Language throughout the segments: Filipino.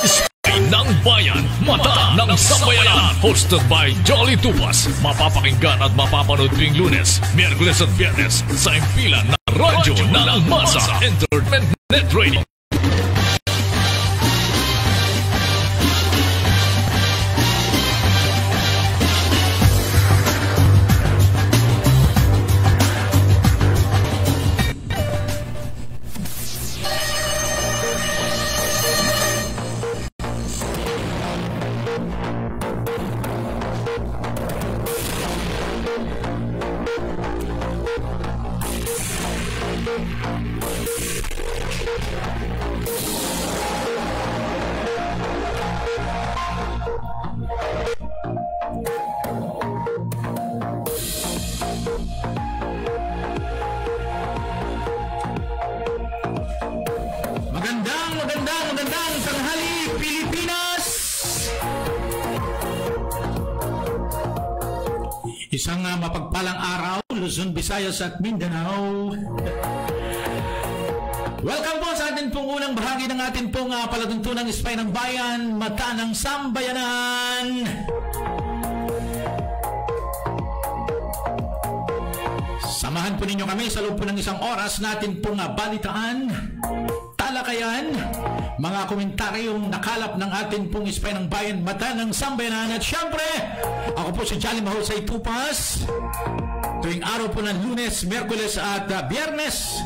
Ispay ng Bayan, Mata ng Sambayanan. Hosted by Jolly Tupas. Mapapakinggan at mapapanood tuwing Lunes, Miyerkules at Biyernes sa impilan na Radyo ng Masa Entertainment Net Radio. Magandang tanghali, Pilipinas! Isang mapagpalang araw, Luzon, Visayas at Mindanao. Welcome po sa atin pong unang bahagi ng atin pong palatuntunang Ispay ng Bayan, Mata ng Sambayanan. Samahan po ninyo kami sa loob po ng isang oras natin pong balitaan, talakayan, mga komentaryong nakalap ng atin pong Ispay ng Bayan, Mata ng Sambayanan. At syempre, ako po si Jolly Mahusay Tupas. Tuwing araw po ng Lunes, Miyerkules at Biyernes.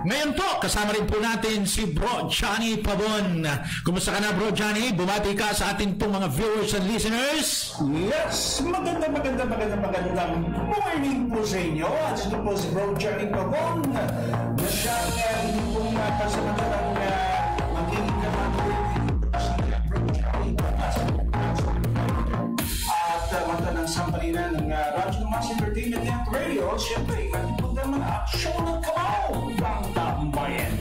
Ngayon po, kasama rin po natin si Bro Johnny Pabon. Kumusta ka na, Bro Johnny? Bumati ka sa ating pong mga viewers and listeners. Yes, magandang morning po sa inyo. At ito po si Bro Johnny Pabon na siyang hindi po pasamantalang magiging naman po Bro Johnny Pabon. At Mata ng Sambayanan ng Radyo ng Mas Entertainment Net Radio. Siyempre, po naman aksyon ng Kabaw ng Tambayan.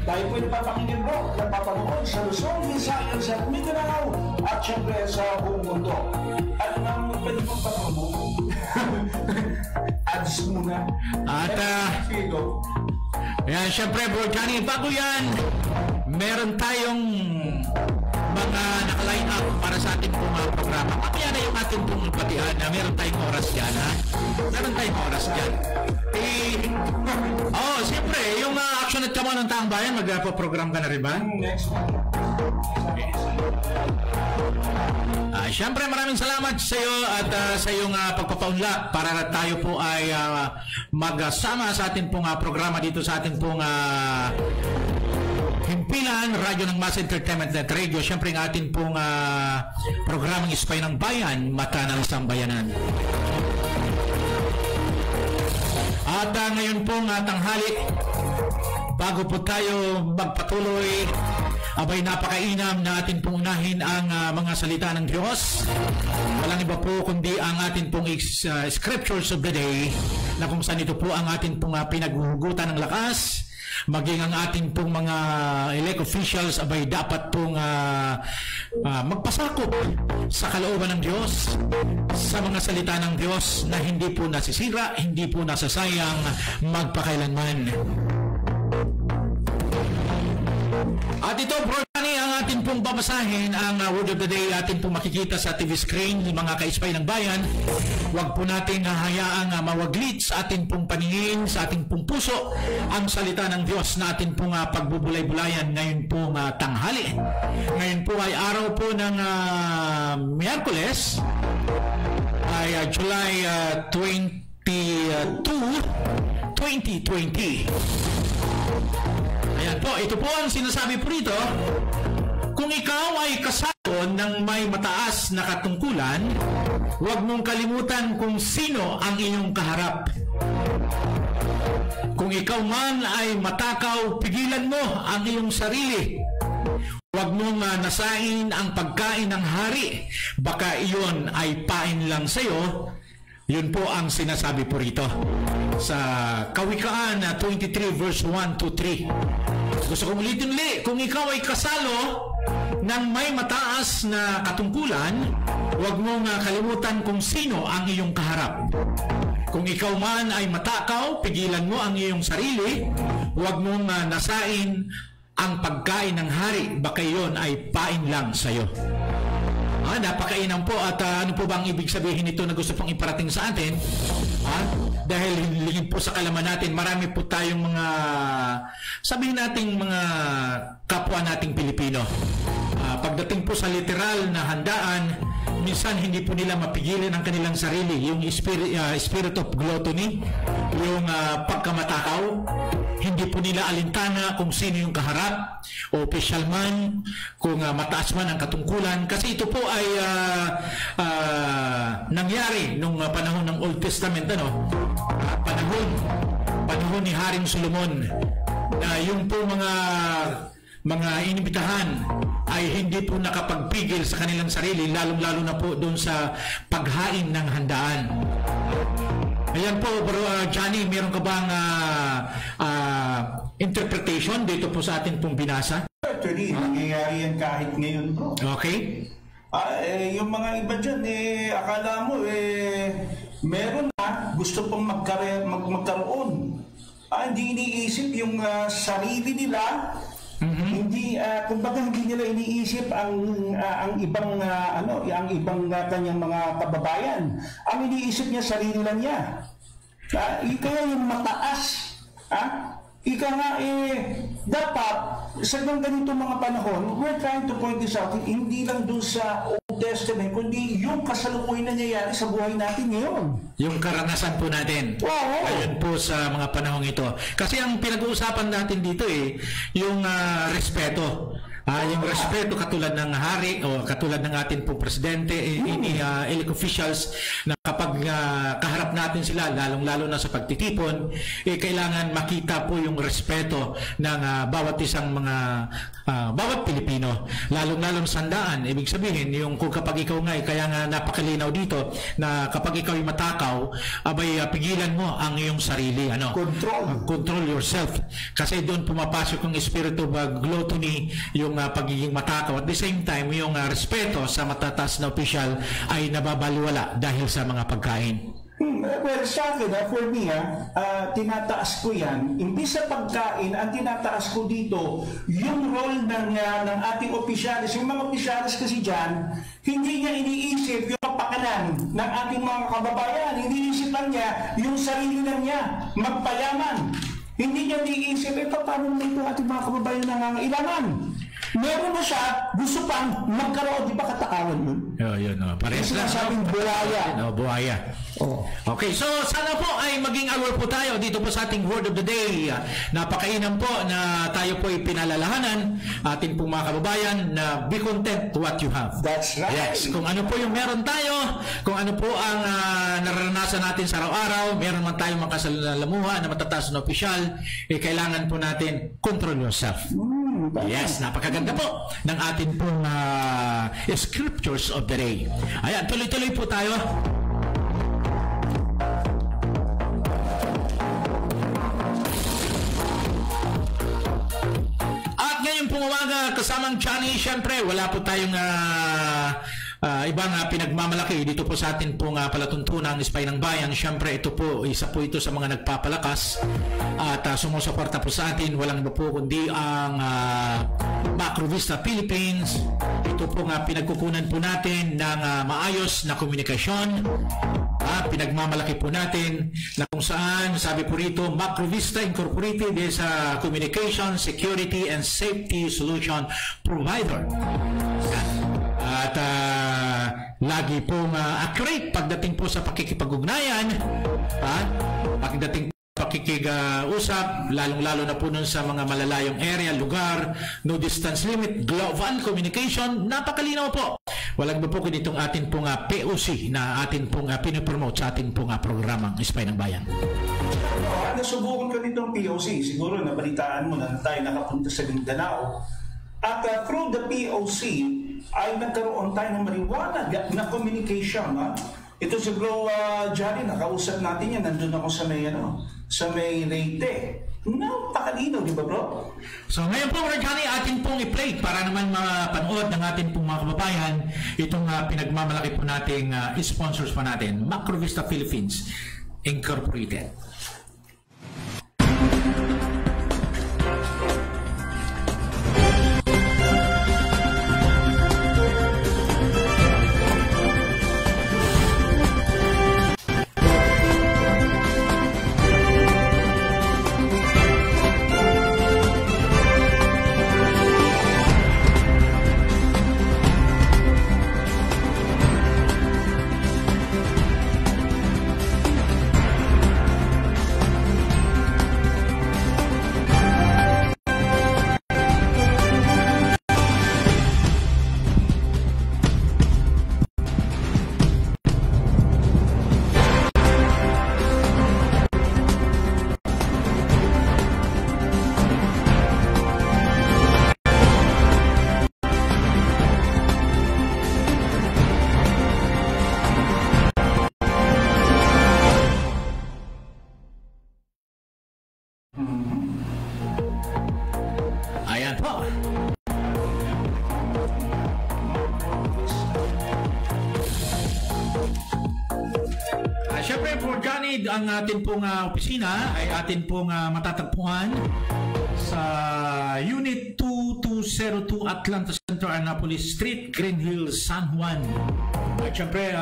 Tayo po napapakinggan po, napapanood sa Luzon, Visayas at Mindanao at siyempre sa buong mundo. At pwede pong patromo. Ads muna. At yan, siyempre, Bro Johnny, bago yan, meron tayong mga naka-line up para sa ating pong programa. Kaya na yung ating pong patihan na meron tayong oras dyan, ha? Meron tayong oras dyan. Siyempre, yung action at kamo ng Taang Bayan, magpo-program ka na rin ba? Next one. Siyempre, maraming salamat sa iyo at sa iyong pagpapaunlak para tayo po ay magsama sa ating pong programa dito sa ating pong himpilan, Radyo ng Mas Entertainment Net Radio. Siyempre, ang ating pong programang Ispay ng Bayan, Mata ng Sambayanan. At ngayon pong tanghali, bago po tayo magpatuloy, abay napakainam na atin pong unahin ang mga salita ng Diyos. Walang iba po kundi ang atin pong scriptures of the day, na kung saan ito po ang atin pong pinaghuhugutan ng lakas. Maging ang ating pong mga elect officials abay dapat pong magpasakop sa kalooban ng Diyos, sa mga salita ng Diyos na hindi po nasisira, hindi po nasasayang magpakailanman. At ito, Bro Johnny, ang ating pong babasahin, ang word of the day ating pong makikita sa TV screen, mga ka-Ispay ng Bayan. Huwag po natin hayaang mawaglit sa ating pong paningin, sa ating pong puso, ang salita ng Diyos na ating pong pagbubulay-bulayan ngayon pong tanghali. Ngayon po ay araw po ng Miyerkules, ay July 22, 2020. Ayan po, ito po ang sinasabi po rito. Kung ikaw ay kasalo ng may mataas na katungkulan, huwag mong kalimutan kung sino ang iyong kaharap. Kung ikaw man ay matakaw, pigilan mo ang iyong sarili. Huwag mong nasain ang pagkain ng hari, baka iyon ay pain lang sa iyo. Yun po ang sinasabi po rito sa Kawikaan 23 verse 1 to 3. Gusto kong ulitin ulit, kung ikaw ay kasalo ng may mataas na katungkulan, huwag mong kalimutan kung sino ang iyong kaharap. Kung ikaw man ay matakaw, pigilan mo ang iyong sarili, huwag mong nasain ang pagkain ng hari, baka iyon ay pain lang sa iyo. Napakainan po at ano po bang ibig sabihin nito na gusto pong iparating sa atin? Dahil lingid po sa kalaman natin, marami po tayong mga, sabihin nating mga kapwa nating Pilipino. Pagdating po sa literal na handaan, minsan hindi po nila mapigilan ang kanilang sarili, yung spirit of gluttony, yung pagkamatakaw. Hindi po nila alintana kung sino yung kaharap o official man, kung mataas man ang katungkulan, kasi ito po ay nangyari nung panahon ng Old Testament, panahon ni Haring Solomon, na yung po mga inibitahan ay hindi po nakapagpigil sa kanilang sarili, lalong-lalo na po doon sa paghain ng handaan. Ayan po, Bro Johnny, meron ka bang interpretation dito po sa atin pong binasa? Actually, nangyayari yan kahit ngayon, bro. Okay. Yung mga iba dyan, akala mo, meron na gusto pong magkaroon. Hindi iniisip yung sarili nila. Hindi, kumbaga hindi nila iniisip ang ibang ang ibang kanyang mga kababayan. Ang iniisip niya sarili lang niya. Kaya yung mataas, ika nga dapat sa ganito mga panahon, we're trying to point this out, hindi lang dun sa Old Testament, kundi yung kasalukuyan na nangyayari sa buhay natin ngayon. Yung karanasan po natin. Wow. Ayun po sa mga panahong ito. Kasi ang pinag-uusapan natin dito yung respeto. Yung respeto katulad ng hari o katulad ng ating po presidente, elect officials, na kapag kaharap natin sila, lalong-lalo na sa pagtitipon, kailangan makita po yung respeto ng bawat isang bawat Pilipino, lalong-lalo sa handaan. Ibig sabihin, yung kung kapag ikaw nga, kaya nga napakalinaw dito, na kapag ikaw ay matakaw, pigilan mo ang iyong sarili. Control yourself. Kasi doon pumapasok yung spirit of gluttony, yung pagiging matakaw. At the same time, yung respeto sa matataas na opisyal ay nababaliwala dahil sa mga pagkain. Well, sa akin, for me, tinataas ko yan. Imbis sa pagkain, ang tinataas ko dito, yung role ng ating opisyalis. Yung mga opisyalis kasi dyan, hindi niya iniisip yung kapakanan ng ating mga kababayan. Iniisip lang niya yung sarili lang niya, magpayaman. Hindi niya iniisip, paano naman ito ating mga kababayan nangangailangan? Meron na siya, gusto pang magkaroon, di ba katakawan yun? Yun. Parehas lang. Sinasabing buhaya. Buhaya. Okay, so sana po ay maging aware po tayo dito po sa ating word of the day. Napakainan po na tayo po ay pinalalahanan ating pong mga kababayan na be content to what you have. That's right. Yes, kung ano po yung meron tayo, kung ano po ang nararanasan natin sa araw-araw, meron man tayong makasalamuha na matataas na opisyal, kailangan po natin control yourself. Yes, napakaganda po ng ating pong scriptures of the day. Ayan, tuloy-tuloy po tayo. At ngayon pong umaga, kasamang Johnny, syempre wala po tayong ibang pinagmamalaki dito po sa atin pong palatuntunan ng Spy ng Bayan. Syempre ito po, isa po ito sa mga nagpapalakas at sumusuporta po sa atin. Walang iba po kundi ang Macrovista Philippines. Ito po pinagkukunan po natin ng maayos na komunikasyon. Pinagmamalaki po natin na kung saan, sabi po rito, Macrovista Incorporated is a communication, security, and safety solution provider. At lagi pong accurate pagdating po sa pakikipag-ugnayan, pagdating pakikig-usap, lalong-lalo na po nun sa mga malalayong area, lugar, no distance limit, global communication, napakalinaw po. Walang ba po itong atin pong POC na atin pong pinopromote sa atin pong programang Spy ng Bayan. Nasubukan ko nitong POC, siguro nabalitaan mo na tayo nakapunta sa Mindanao. At through the POC, ay nagkaroon tayo ng maliwanag na communication. Ito si Bro Johnny, nakausap natin yan, nandun ako sa may Leyte. Napakalino, di ba bro? So ngayon po, Bro Johnny, atin pong i-play para naman mapanood ng atin pong mga kababayan itong pinagmamalaki po nating sponsors pa natin, Macrovista Philippines Incorporated. Bro Johnny, ang atin pong opisina ay atin pong matatagpuan sa Unit 2202 Atlanta Center, Annapolis Street, Green Hills, San Juan. At syempre,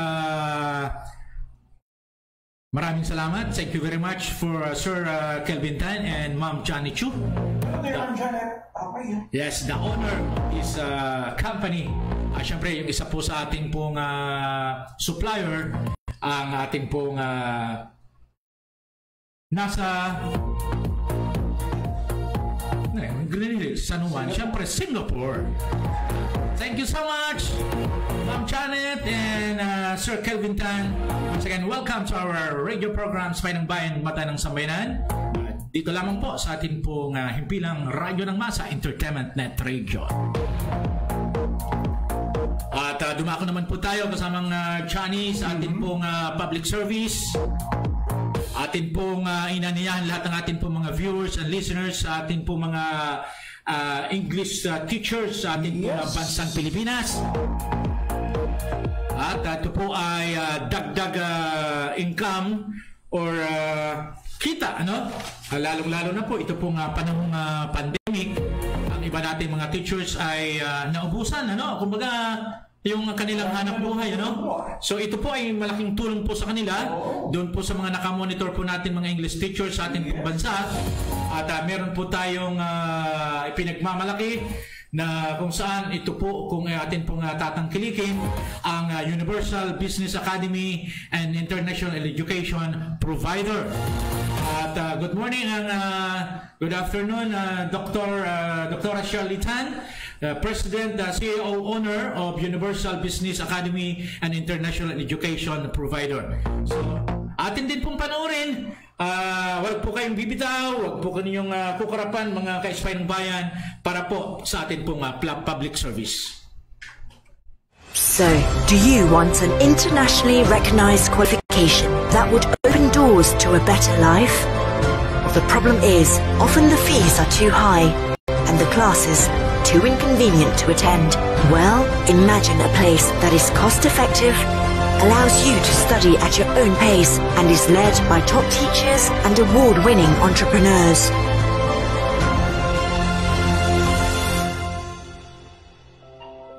maraming salamat. Thank you very much for Sir Kelvin Tan and Ma'am Johnny Chu. Yes, the owner of this company. Syempre, yung isa po sa ating pong supplier, ang ating pong nasa Green Hills, San Juan, syempre Singapore. Thank you so much, Ma'am Janet and Sir Kelvin Tan. Once again, welcome to our radio program, Spay ng Bayan, Mata ng Sambayanan. Dito lamang po sa ating pong himpilang Radyo ng Masa, Entertainment Net Radio. At dumako naman po tayo kasamang Johnny sa ating pong public service. Atin pong inaniyahan lahat ng ating pong mga viewers and listeners, sa ating pong mga English teachers sa ating pong bansang Pilipinas. At ito po ay dagdag income or kita, ano? Lalong-lalo na po ito pong panahong pandemic. Ang iba nating mga teachers ay naubusan, ano? Kumbaga, yung kanilang hanap buhay, ano? So ito po ay malaking tulong po sa kanila. Doon po sa mga nakamonitor po natin mga English teachers sa ating bansa. At meron po tayong ipinagmamalaki na kung saan ito po kung atin pong tatangkilikin ang Universal Business Academy and International Education Provider. At good morning and good afternoon, Dr. Shirley Tan, President, CEO, Owner of Universal Business Academy and International Education Provider. So, atin din pong panoorin. Wag po kayong bibitaw, wag po kanyong kukarapan mga ka-Spay ng Bayan para po sa atin pong public service. So, do you want an internationally recognized qualification that would open doors to a better life? The problem is, often the fees are too high and the classes too inconvenient to attend. Well, imagine a place that is cost-effective, allows you to study at your own pace, and is led by top teachers and award-winning entrepreneurs.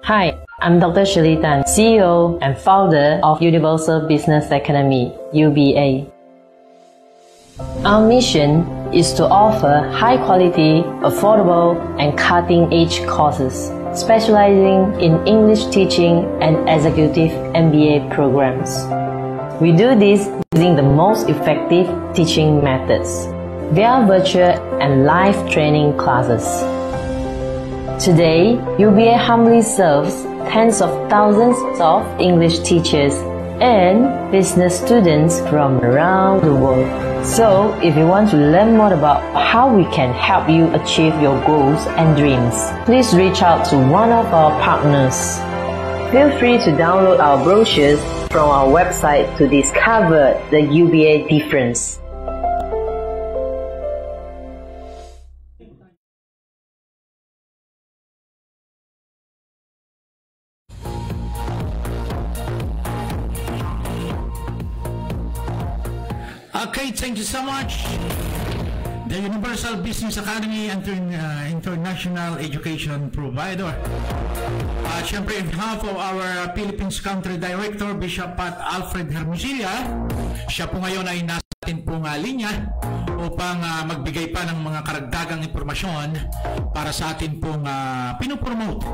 Hi, I'm Dr. Shirley Tan, CEO and founder of Universal Business Academy, UBA. Our mission is to offer high-quality, affordable, and cutting-edge courses, specializing in English teaching and executive MBA programs. We do this using the most effective teaching methods via virtual and live training classes. Today, UBA humbly serves tens of thousands of English teachers and business students from around the world. So, if you want to learn more about how we can help you achieve your goals and dreams, please reach out to one of our partners. Feel free to download our brochures from our website to discover the UBA difference. Okay, thank you so much. The Universal Business Academy and International Education Provider. Siyempre, on behalf of our Philippines Country Director, Bishop Pat Alfred Hermosilla, siya po ngayon ay nasa atin pong linya upang magbigay pa ng mga karagdagang impormasyon para sa atin pong pinopromote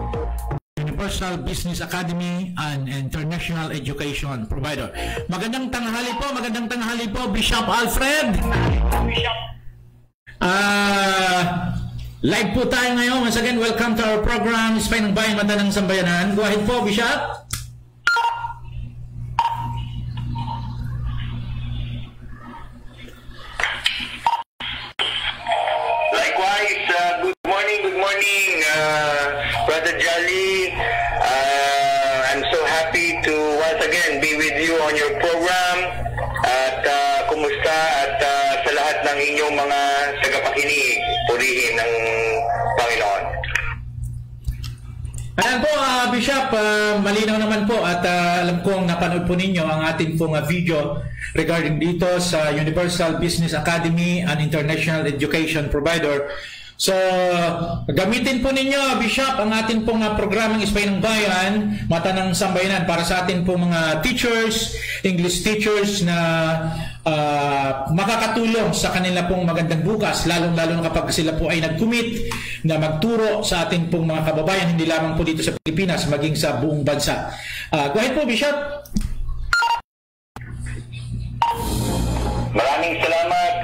Universal Business Academy and International Education Provider. Magandang tanghali po, Bishop Alfred. Live po tayo ngayon. Once again, welcome to our program, Spay ng Bayan, Mata ng Sambayanan. Go ahead po, Bishop. Likewise, good morning, Brother Jolly. I'm so happy to once again be with you on your program. At kumusta at sa lahat ng inyong mga tagapakinig, purihin ng Panginoon. Ayan po, Bishop, malinaw naman po at alam kong napanood po ninyo ang ating pong video regarding dito sa Universal Business Academy, an international education provider. So, gamitin po ninyo, Bishop, ang ating pong programang Ispay ng Bayan, Mata ng Sambayanan, para sa ating pong mga teachers, English teachers na makakatulong sa kanila pong magandang bukas, lalong-lalo na kapag sila po ay nag-commit na magturo sa ating pong mga kababayan, hindi lamang po dito sa Pilipinas, maging sa buong bansa. Go ahead po, Bishop. Maraming salamat,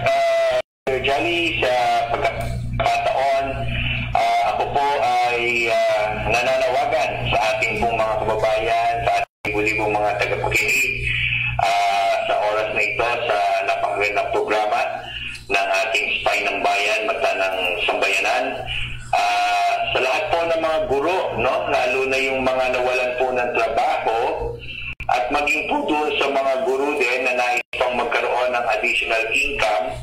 Sir Jolly, sa pagkakataon. Ako po ay nananawagan sa ating pong mga kababayan, sa ating libu-libong mga tagapakinig sa oras na ito sa napakagandang programa ng ating Ispay ng Bayan, Mata ng Sambayanan. Sa lahat po ng mga guro, no, lalo na yung mga nawalan po ng trabaho, at maging po doon sa mga guro din na nais pang magkaroon ng additional income,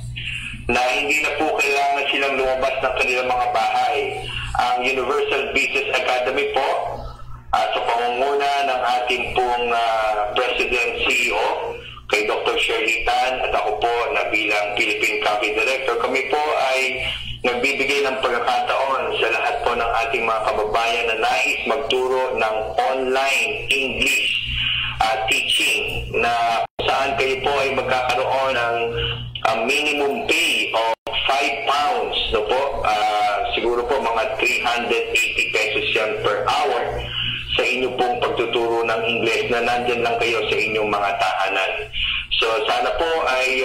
na hindi na po kailangan silang lumabas ng kanilang mga bahay. Ang Universal Business Academy po, sa pangunguna ng ating pong President CEO, kay Dr. Shirley Tan, at ako po na bilang Philippine Country Director, kami po ay nagbibigay ng pagkakataon sa lahat po ng ating mga kababayan na nais magturo ng online English teaching, na saan kayo po ay magkakaroon ng minimum pay of 5 pounds, no po, siguro po mga 380 pesos yan per hour sa inyo pong pagtuturo ng English, na nandyan lang kayo sa inyong mga tahanan. So sana po ay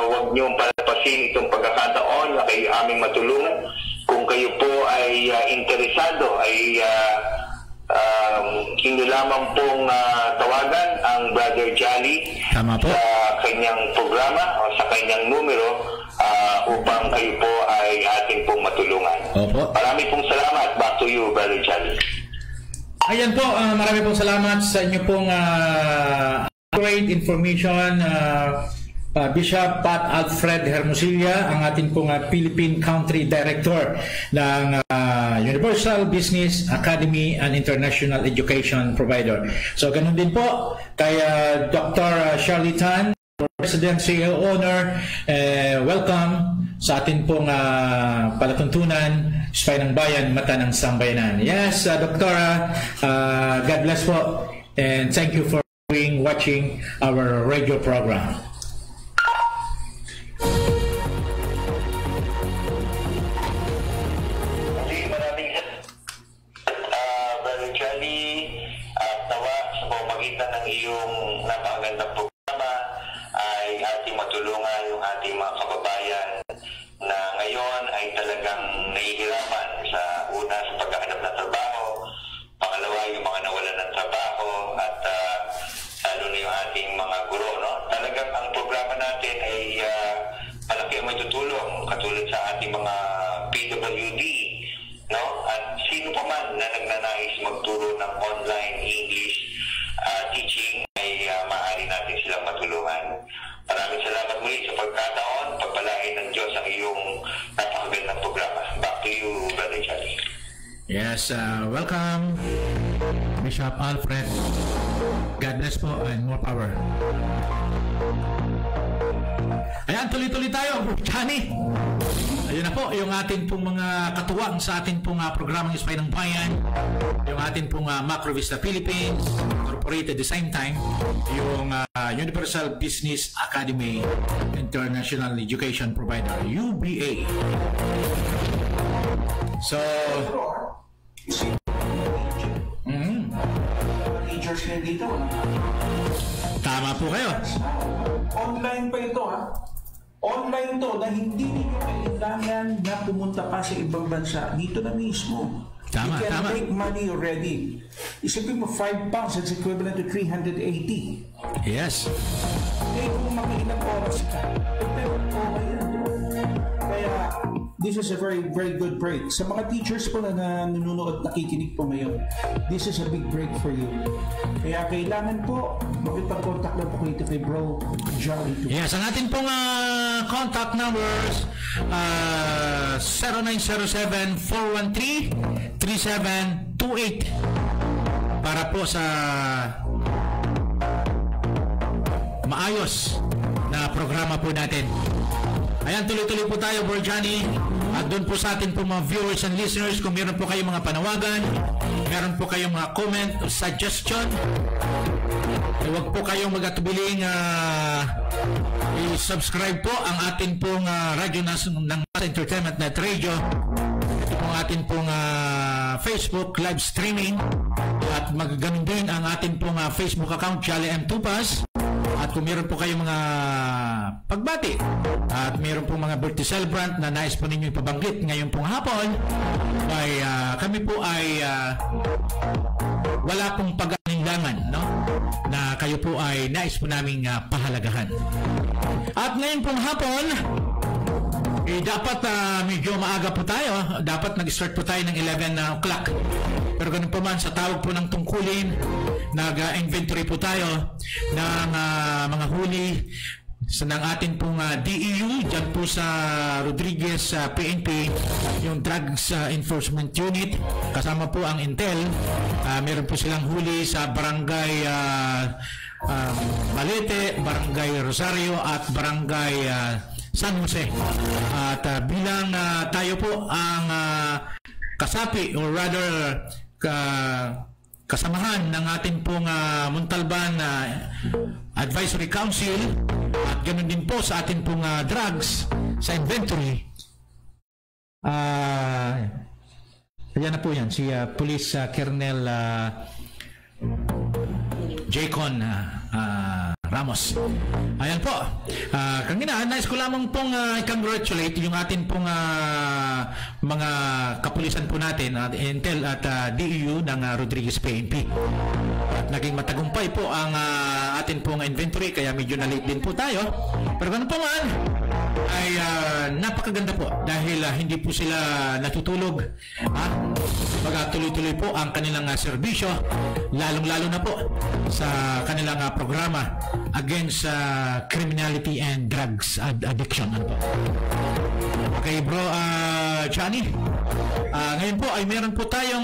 huwag niyong palapasin itong pagkakataon na kayo aming matulungan. Kung kayo po ay interesado, ay hindi lamang pong tawagan ang Brother Jolly sa kanyang programa o sa kanyang numero upang kayo po ay ating pong matulungan. Opo. Marami pong salamat. Back to you, Brother Jolly. Ayan po, marami pong salamat sa inyo pong great information, Bishop Pat Alfred Hermosilla, ang ating pong Philippine Country Director ng Universal Business Academy and International Education Provider. So ganun din po kay Dr. Shirley Tan, President, CEO, Owner, welcome sa ating pong palatuntunan, Ispay ng Bayan, Mata ng Sambayanan. Yes, Doktora, God bless po, and thank you for watching our radio program. Maraming Brother Jolly, tawa sa pamamagitan ng iyong napakagandang programa ay ating matulungan yung ating mga kababayan na ngayon ay talagang nahihirapan sa una sa paghahanap ng trabaho, pangalawa yung mga nawalan ng trabaho, at lalo na yung ating mga guro, no? Talagang ang programa natin ay malaki ang may tutulong, katulad sa ating mga PWD, no? At sino pa man na nagnanais magturo ng online English teaching ay maaari natin silang matulungan. Maraming salamat muli sa pagkataon. Pagpalain ng Diyos ang iyong napakagandang programa. Back to you, Brother Jolly. Yes, welcome, Bishop Alfred. God bless po and more power. Ayan, tuloy-tuloy tayo, Johnny. Ayun na po, yung ating pong mga katuwang sa ating pong programang Ispay ng Bayan, yung ating pong Macro Vista Philippines, incorporated at the same time, yung Universal Business Academy International Education Provider, UBA. So, teachers na dito. tama po kayo. Online pa ito, ha? Online to na hindi ninyo kailangan na pumunta pa sa ibang bansa. Dito na mismo. Tama, you can tama. make money already. Isipin mo, 5 pounds, it's equivalent to 380. Yes. Eh, kung mga ilang oras ka, pero okay yan. Kaya, this is a very, very good break. Sa mga teachers po na nanonood, nakikinig po ngayon, this is a big break for you. Kaya kailangan po, makipag-contact lang po kayo kay Bro Jolly. Yes, ang ating pong contact numbers, 0907-413-3723 0917-888-2928 para po sa maayos na programa po natin. Ayan, tuloy-tuloy po tayo, Bro Johnny. At doon po sa atin po mga viewers and listeners, kung meron po kayong mga panawagan, meron po kayong mga comment o suggestion, huwag po kayong mag-atubiling i-subscribe po ang atin pong radyo ng Masa Entertainment Net Radio. Ito po ang atin pong Facebook live streaming, at magaganon din ang atin pong Facebook account, Jolly M. Tupas. At kung meron po kayong mga pagbati at meron pong mga birthday celebrant na nais po ninyo ipabanggit ngayon pong hapon, ay kami po ay wala pong pag-alinlangan, no? Na kayo po ay nais po naming pahalagahan. At ngayon pong hapon, dapat medyo maaga po tayo. Dapat nag-start po tayo ng 11 o'clock. Pero ganun po man, sa tawag po ng tungkulin, nag-inventory po tayo ng mga huli ng atin pong DEU dyan po sa Rodriguez PNP, yung Drugs Enforcement Unit, kasama po ang Intel. Meron po silang huli sa Barangay Malete, Barangay Rosario at Barangay San Jose. At bilang tayo po ang kasapi, or rather kasamahan ng ating pong Montalban Advisory Council, at ganoon din po sa ating pong drugs sa inventory. Ayan na po yan, si Police Colonel Jaycon Ramos. Ayan po. Kanina, nais ko lamang pong congratulate yung atin pong mga kapulisan po natin, Intel at DEU ng Rodriguez PNP. At naging matagumpay po ang atin pong inventory, kaya medyo na-late din po tayo. Pero ganun po man, ay napakaganda po dahil hindi po sila natutulog. Tuloy-tuloy po ang kanilang serbisyo, lalong-lalo na po sa kanilang programa against criminality and drugs addiction. Ano po? Okay, Bro Johnny, ngayon po ay meron po tayong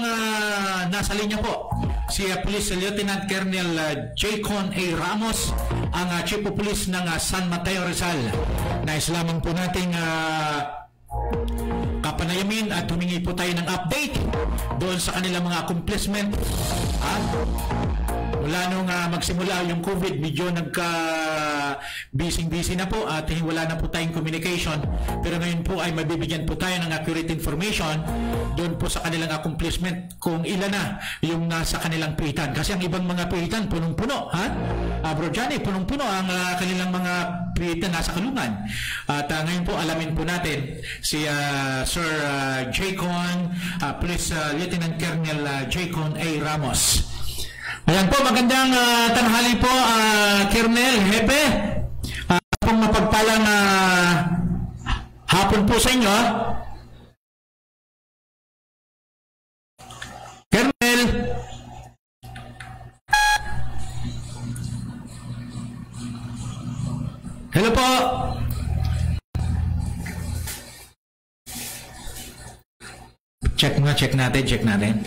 nasa linya po si Police Lieutenant Colonel Jaycon A. Ramos, ang Chief of Police ng San Mateo Rizal. Nais lamang po nating kapanayamin at humingi po tayo ng update doon sa kanilang mga accomplishment. Mula nung magsimula yung COVID, medyo busy na po at wala na po tayong communication. Pero ngayon po ay mabibigyan po tayo ng accurate information doon po sa kanilang accomplishment, kung ilan na yung nasa kanilang pilitan. Kasi ang ibang mga pilitan punong-puno, Bro Johnny, punong-puno ang kanilang mga pilitan nasa kulungan. At ngayon po alamin po natin si Sir Jaycon, Police Lieutenant Colonel Jaycon A. Ramos. Ayan po, magandang tanghali po, Colonel, Hepe. Pong mapagpalang hapon po sa inyo. Colonel. Hello po. Check natin.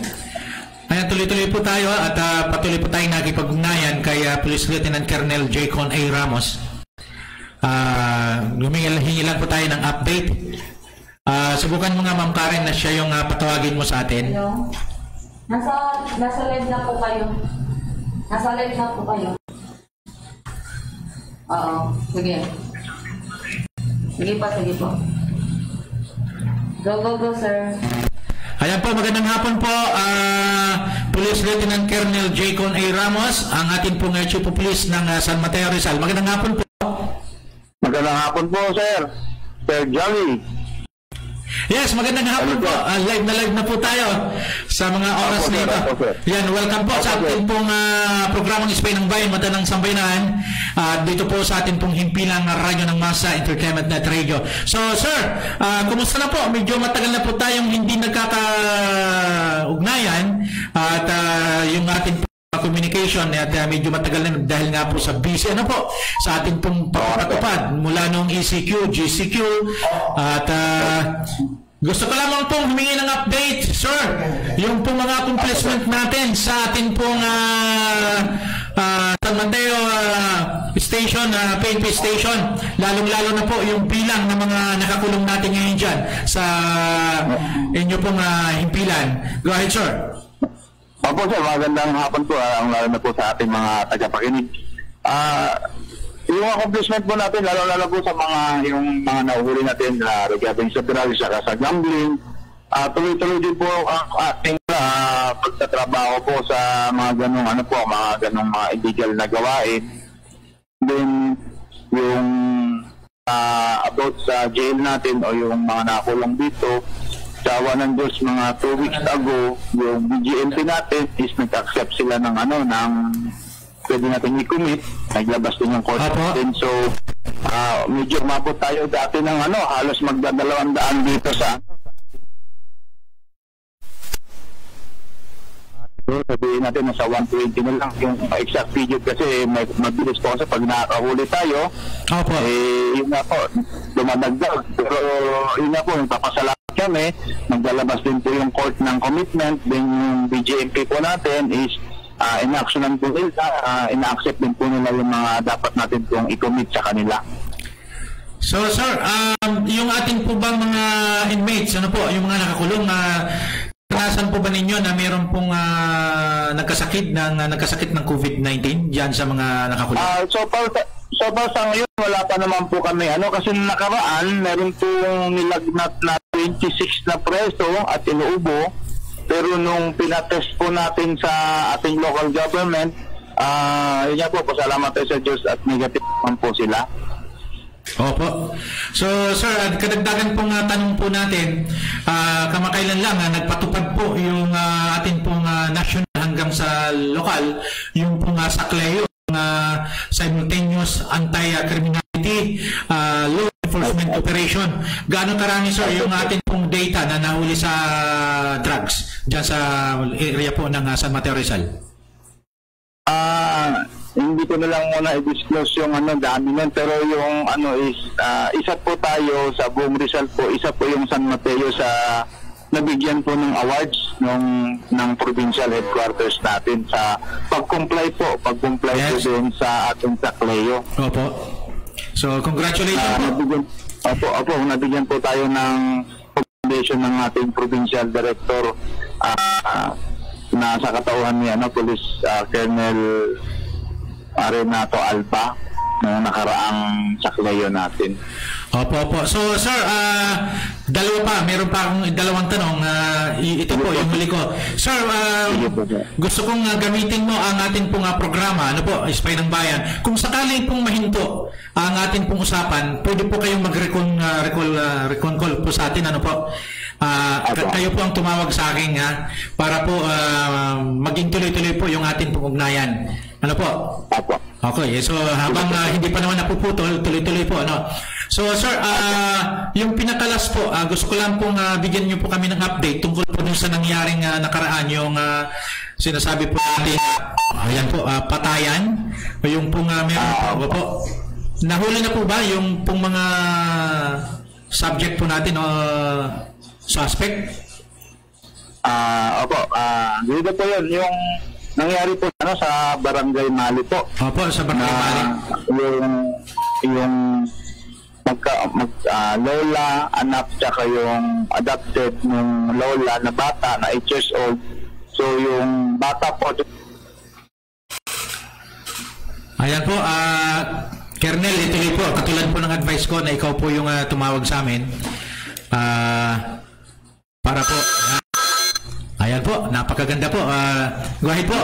Ayan, tuloy-tuloy po tayo at patuloy po tayong nakipag-ugnayan kay Police Lieutenant Colonel Jaycon A. Ramos. Humingi lang po tayo ng update. Subukan mo nga, Ma'am Karen, na siya yung patawagin mo sa atin. Hello? Nasa live na po kayo. Oo, sige. Sige po. Go, sir. Ayan po, magandang hapon po, Police Lieutenant Colonel Jaycon A. Ramos, ang ating pong Chief of Police ng San Mateo Rizal. Magandang hapon po. Magandang hapon po, sir. Sir Johnny. Yes, magandang hapon po. Live na po tayo sa mga oras na ito. Yan, welcome po sa ating pong programang Ispay ng Bayan, Mata ng Sambayanan. Dito po sa ating pong himpilang radyo ng Masa Entertainment Net Radio. So, sir, kumusta na po? Medyo matagal na po tayong hindi nagkakaugnayan at yung ating communication at medyo matagal na dahil nga po sa busy sa ating pong pagpapatupad mula nung ECQ, GCQ at Gusto ko lamang pong humingi ng update, sir. Yung pong mga accomplishment natin sa ating pong San Mateo station, PNP station. Lalong-lalo na po yung bilang ng mga nakakulong natin ngayon dyan sa inyo pong himpilan. Go ahead, sir. Opo, sir. Magandang hapon po. Ang lalo na po sa ating mga tagapakinig. Yung accomplishment po natin, lalo-lalo po sa yung mga nahuhuli natin regarding sa drugs, saka sa gambling, tuloy-tuloy din po ang ating pagtatrabaho po sa mga ganong mga illegal na gawain. Then, yung about sa jail natin o yung mga nakulong dito, sa ng Diyos, mga 2 weeks ago, yung BGMP natin is nag-accept sila ng pwede natin i-commit, naglabas din yung court natin. So, medyo mapot tayo dati ng halos magdadalawang daan dito sa sabihin natin nasa 120 na lang yung exact figure kasi mabilis po kasi pag nakahuli tayo, yun nga po, dumadagdag. Pero yun nga po, nagpapasalamat kami, naglalabas din po yung court ng commitment, then yung BJMP po natin is in-actionan po nila, ina-accept din po nila yung mga dapat natin pong i-commit sa kanila. So, sir, yung ating po bang mga inmates, yung mga nakakulong, karanasan po ba ninyo na mayroon pong nagkasakit ng COVID-19 diyan sa mga nakakulong? So far sa ngayon, wala pa naman po kami. Kasi nakaraan, meron pong nilagnat na 26 na preso at inuubo. Pero nung pinatest po natin sa ating local government, yun nga po, pasalamat tayo sa Diyos at negative naman po sila. Opo. So, sir, kadagdagan pong tanong po natin, kamakailan lang nagpatupad po yung ating pong national hanggang sa lokal, yung pong sa CLEO, simultaneous anti-criminality law enforcement operation. Gaano karami, sir, yung ating pong data na nahuli sa drugs dyan sa area po ng San Mateo Rizal? Hindi ko na lang muna i-disclose yung dami nun, pero yung is isa po tayo sa buong Rizal po, isa po yung San Mateo sa nabigyan po ng awards ng provincial headquarters natin sa pag-comply po din sa ating sa CLEO. Opo. So, congratulations po. Nabigyan po tayo ng foundation ng ating provincial director na sa katauhan ni Police Colonel Renato Alba noong nakaraang sa CLEO natin. Opo. So, sir, meron pa akong dalawang tanong. Ito po, yung huli ko. Sir, gusto kong gamitin mo ang ating pong programa, Spy ng Bayan. Kung sakaling pong mahinto ang ating pong usapan, pwede po kayong mag-recon call po sa atin, kayo po ang tumawag sa akin para po maging tuloy-tuloy po yung ating pong ugnayan. Okay, so habang hindi pa naman napuputol, tuloy-tuloy po, So, sir, yung pinakalas po, gusto ko lang pong bigyan niyo po kami ng update tungkol po dun sa nangyaring nakaraan, yung sinasabi po natin, ayan po, patayan, yung pong meron po. Nahuli na po ba yung pong mga subject po natin o suspect? Dito po yun, yung nangyari po sa Barangay Mali po. Opo, sa Barangay Mali. Yung lola, anak, tsaka yung adopted ng lola na bata na 8 years old. So yung bata po. Ayan po, Colonel, ituloy po. Katulad po ng advice ko na ikaw po yung tumawag sa amin. Para po, ayan po, napakaganda po. Go ahead po.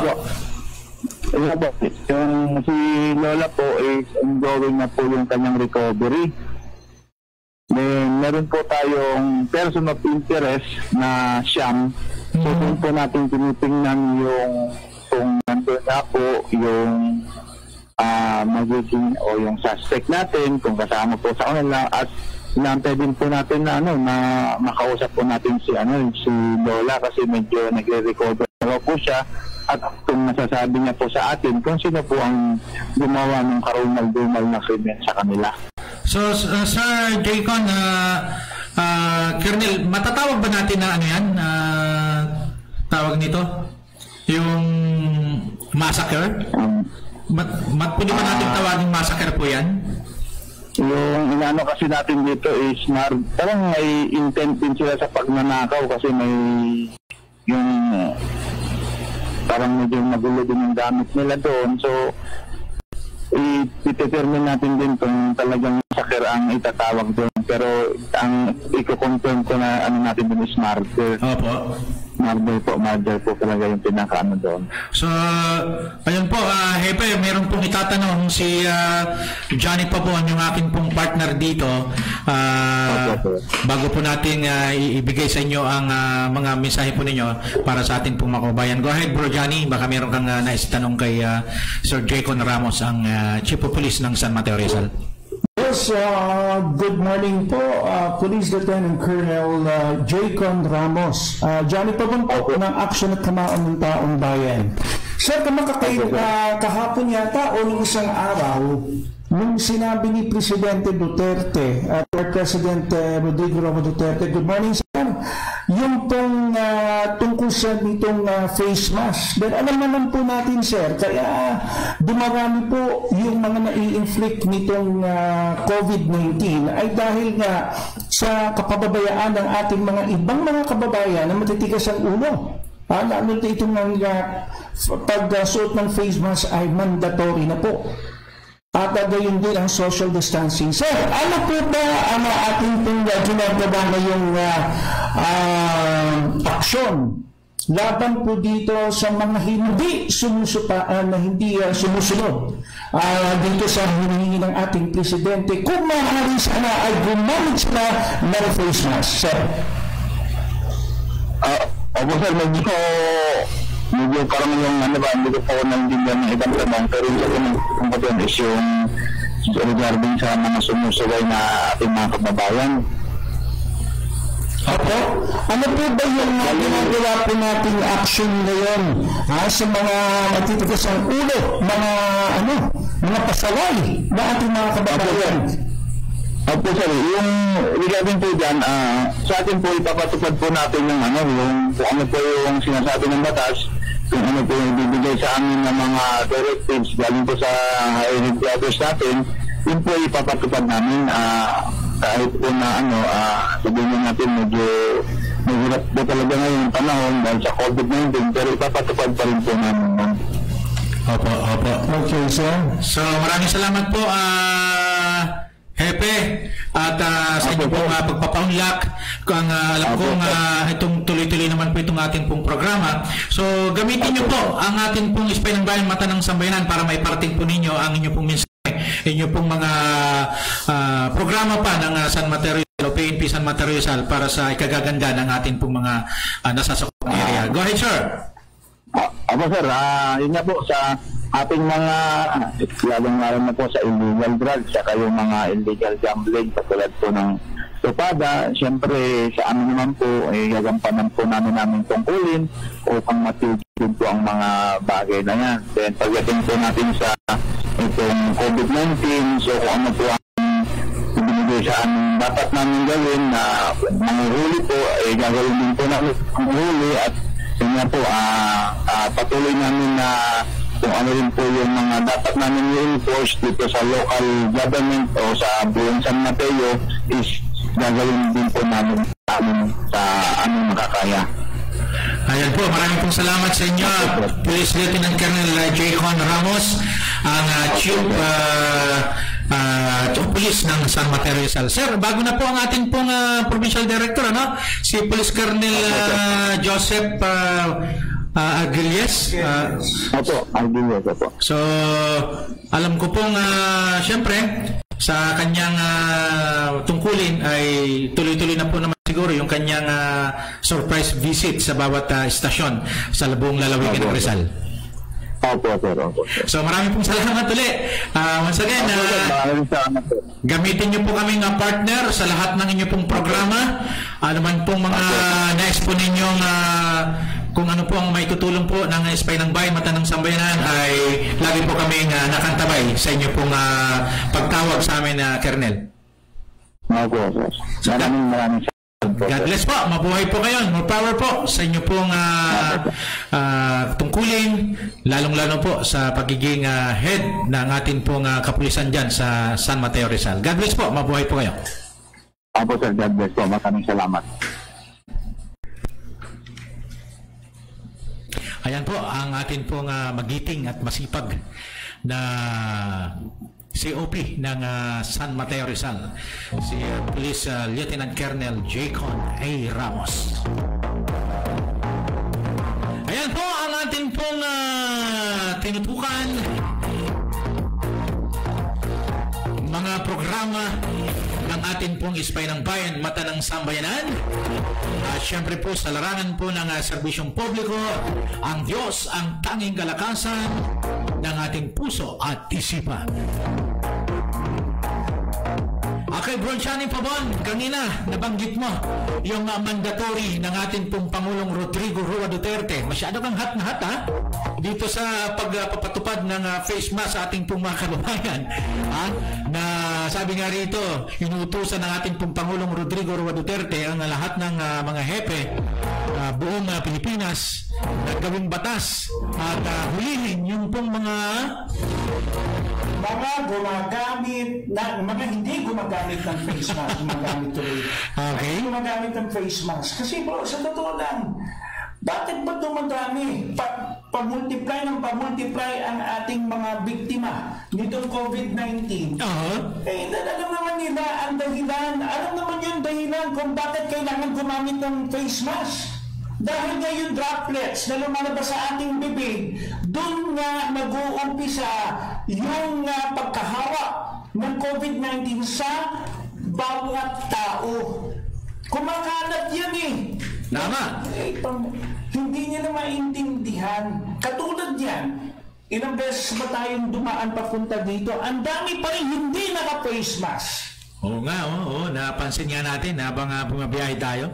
Yung si Lola po is ongoing na po yung kanyang recovery. Meron po tayong person of interest na siyam. So kung po natin tinitingnan yung kung nandun na po yung magiging o yung suspect natin, kung kasama po sa kanila, at inaantay din po natin na makausap po natin si Lola kasi medyo nagre-recover po siya, at kung nasasabi niya po sa atin kung sino po ang gumawa ng karumal-dumal na krimen sa kanila. So, Sir Jaycon, Colonel, matatawag ba natin na ano yan? Tawag nito? Yung massacre? Pwede ba natin tawagin massacre po yan? Yung inaano kasi natin dito is parang may intent din sila sa pagnanakaw kasi may yung parang medyo magulo din yung gamit nila doon. So, i-determine natin din kung talagang massacre ang itatawag doon. Pero ang i-confirm ko na ano natin doon is murder. Opo. Murder po talaga yung pinakaano doon. So, ayun po, Hepe, meron pong itatanong si Johnny Pabon, yung aking pong partner dito. Bago po natin ibigay sa inyo ang mga mensahe po ninyo para sa ating pong makabayan. Go ahead, Bro Johnny, baka meron kang nais tanong kay Sir Jaycon Ramos, ang Chief of Police ng San Mateo Rizal. Yes, good morning po, Police Lieutenant Colonel Jaycon Ramos. Johnny Pabon po ng Aksyon at Kamaon ng Taong Bayan. Sir, kahapon yata o nung isang araw, nung sinabi ni Presidente Duterte at President Rodrigo Romo Duterte, good morning sir, yung pong tungkol sa nitong face mask. Then alam naman po natin sir, kaya dumarami po yung mga nai-inflict nitong COVID-19 ay dahil nga sa kapababayaan ng ating mga ibang mga kababayan na matitigas ang ulo. Lalo na itong pagsuot ng face mask ay mandatory na po. At gayon din ang social distancing. Sir, ano po ba ang ating pong ginagawa ngayong aksyon laban po dito sa mga hindi sumusunod dito sa hinihingi ng ating presidente? Kung maaari sana ay gumamit sila ng face mask, sir. Opo sir, medyo parang yung hindi ko po naintindihan ng ibang tanong, pero yung doon is yung regarding sa mga sumusuway na ating mga kababayan. Opo, ano po ba yung ginagawa po nating action ngayon sa mga matitigas ang ulo, mga pasaway na ating mga kababayan? Opo sir, yung regarding po dyan, sa atin po ipapatupad po natin yung kung ano po yung sinasabi ng batas, kung ano po yung ibibigay sa amin ng mga directives galing po sa higher headquarters natin, yun po ipapatupad namin kahit po na sabihin natin medyo mahirap po talaga ngayon yung panahon dahil sa COVID-19, pero ipapatupad pa rin po namin. Opo. Okay sir. So maraming salamat po Hepe, at sa inyo pong pagpapaunlak. Alam kong itong tuloy-tuloy naman po itong ating pong programa. So gamitin nyo po ang ating pong Ispay ng Bayan, Mata ng Sambayanan para may parating po ninyo ang inyo pong mensahe, inyo pong mga programa pa ng San Mateo Rizal o PNP San Mateo Rizal para sa ikagaganda ng ating pong mga nasasakopang area. Go ahead sir. Ako sir, yun nga po sa ating mga lalong-lalo na po sa illegal drugs saka yung mga illegal gambling katulad po ng tupada. Siyempre sa amin naman po gagampanan po namin tungkulin upang matigil po ang mga bagay na yan. Then pagdating po natin sa itong COVID-19, so kung ano po ang ibinigay sa amin dapat namin gawin na manghuli po, gagawin din po namin manghuli at yun nga po patuloy namin na kung ano rin po yung mga dapat namin i-enforce dito sa local government o sa buong San Mateo is gagawin din po namin sa aming makakaya. Ayan po, maraming pong salamat sa inyo, Police Lieutenant Colonel Jaycon Ramos, ang Chief Police ng San Mateo Rizal. Sir, bago na po ang ating pong Provincial Director, si Police Colonel Joseph Aguiles. Aguiles po. So, alam ko pong siyempre sa kanyang tungkulin ay tuloy-tuloy na po naman siguro yung kanyang surprise visit sa bawat istasyon sa buong lalawigan ng Rizal. Opo. So maraming pong salamat ulit. Once again, gamitin niyo po kaming partner sa lahat ng inyong pong programa. Ano man pong mga na-expo ninyong kung ano po ang may tutulong po ng Ispay ng Bayan, Mata ng Sambayanan ay lagi po kaming nakantabay sa inyo pong pagtawag sa amin, Colonel. boss. Maraming salamat. God bless po. Mabuhay po kayo. More power po sa inyo pong tungkulin, lalong-lalo po sa pagiging head ng ating pong kapulisan dyan sa San Mateo Rizal. God bless po. Mabuhay po kayo. Opo sir, God bless po. Maraming salamat. Ayan po ang ating pong magiting at masipag na COP ng San Mateo Rizal, si Police Lieutenant Colonel Jaycon A. Ramos. Ayan po ang ating pong tinutukan, mga programa ng ating pong Ispay ng Bayan, Mata ng Sambayanan. At syempre po sa larangan po ng serbisyong publiko, ang Diyos ang tanging kalakasan ng ating puso at isipan. Okay, Bro Johnny Pabon, kanina nabanggit mo yung mandatory ng ating pong Pangulong Rodrigo Roa Duterte. Masyado kang hot na hot, ha? Dito sa pagpapatupad ng face mask sa ating pong mga kababayan, ha? Na sabi nga rito, inuutusan ng ating pong Pangulong Rodrigo Roa Duterte ang lahat ng mga hepe buong Pilipinas na gawing batas at hulihin yung pong mga gumagamit na mga hindi gumagamit ng face mask, gumagamit tuloy. Okay. Gumagamit ng face mask. Kasi bro, sa totoo lang, bakit ba dumadami? Pag-multiply ng pag-multiply ang ating mga biktima nitong COVID-19. Eh, alam naman nila ang dahilan. Alam naman yung dahilan kung bakit kailangan gumamit ng face mask. Dahil nga yung droplets na lumalabas sa ating bibig, doon nga nag-uumpisa yung pagkahawak ng COVID-19 sa bawat tao. Kumakalat yan eh. Tama. Hindi nyo na maintindihan. Katulad yan, ilang beses ba tayong dumaan papunta dito, ang dami pa rin hindi naka-face mask. Oo nga, oo. Napansin nga natin habang bumabiyahe tayo.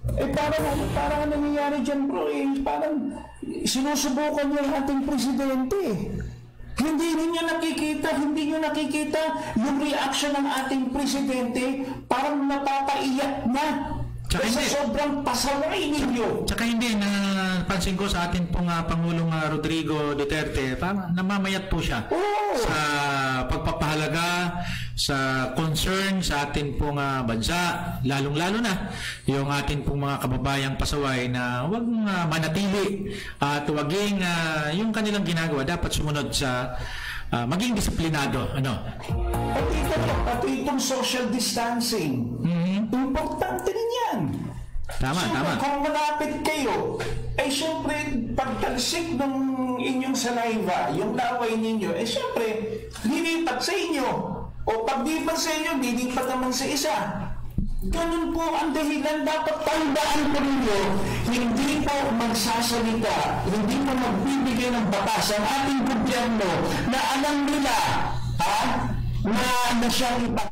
Eh parang nangyayari dyan bro, parang sinusubukan niya ang ating presidente. Hindi nyo nakikita yung reaction ng ating presidente, parang napapaiyak na. Kasi sobrang pasaway ninyo. Tsaka hindi, napansin ko sa atin pong Pangulong Rodrigo Duterte, parang namamayat po siya sa pagpapahalaga, sa concern sa atin pong bansa, lalong-lalo na yung atin pong mga kababayang pasaway na huwag manatili at huwaging yung kanilang ginagawa dapat sumunod sa maging disiplinado. Pati itong social distancing. Importante rin yan. Tama. Kung malapit kayo, eh syempre, pagtalsik ng inyong saliva, yung laway ninyo, eh syempre, lilipat sa inyo. O paglipat sa inyo, lilipat naman sa isa. Ganun po ang dahilan. Dapat tandaan po ninyo, hindi po magsasalita, hindi po magbibigay ng batas ang ating gobyerno na alam nila na siyang ipa.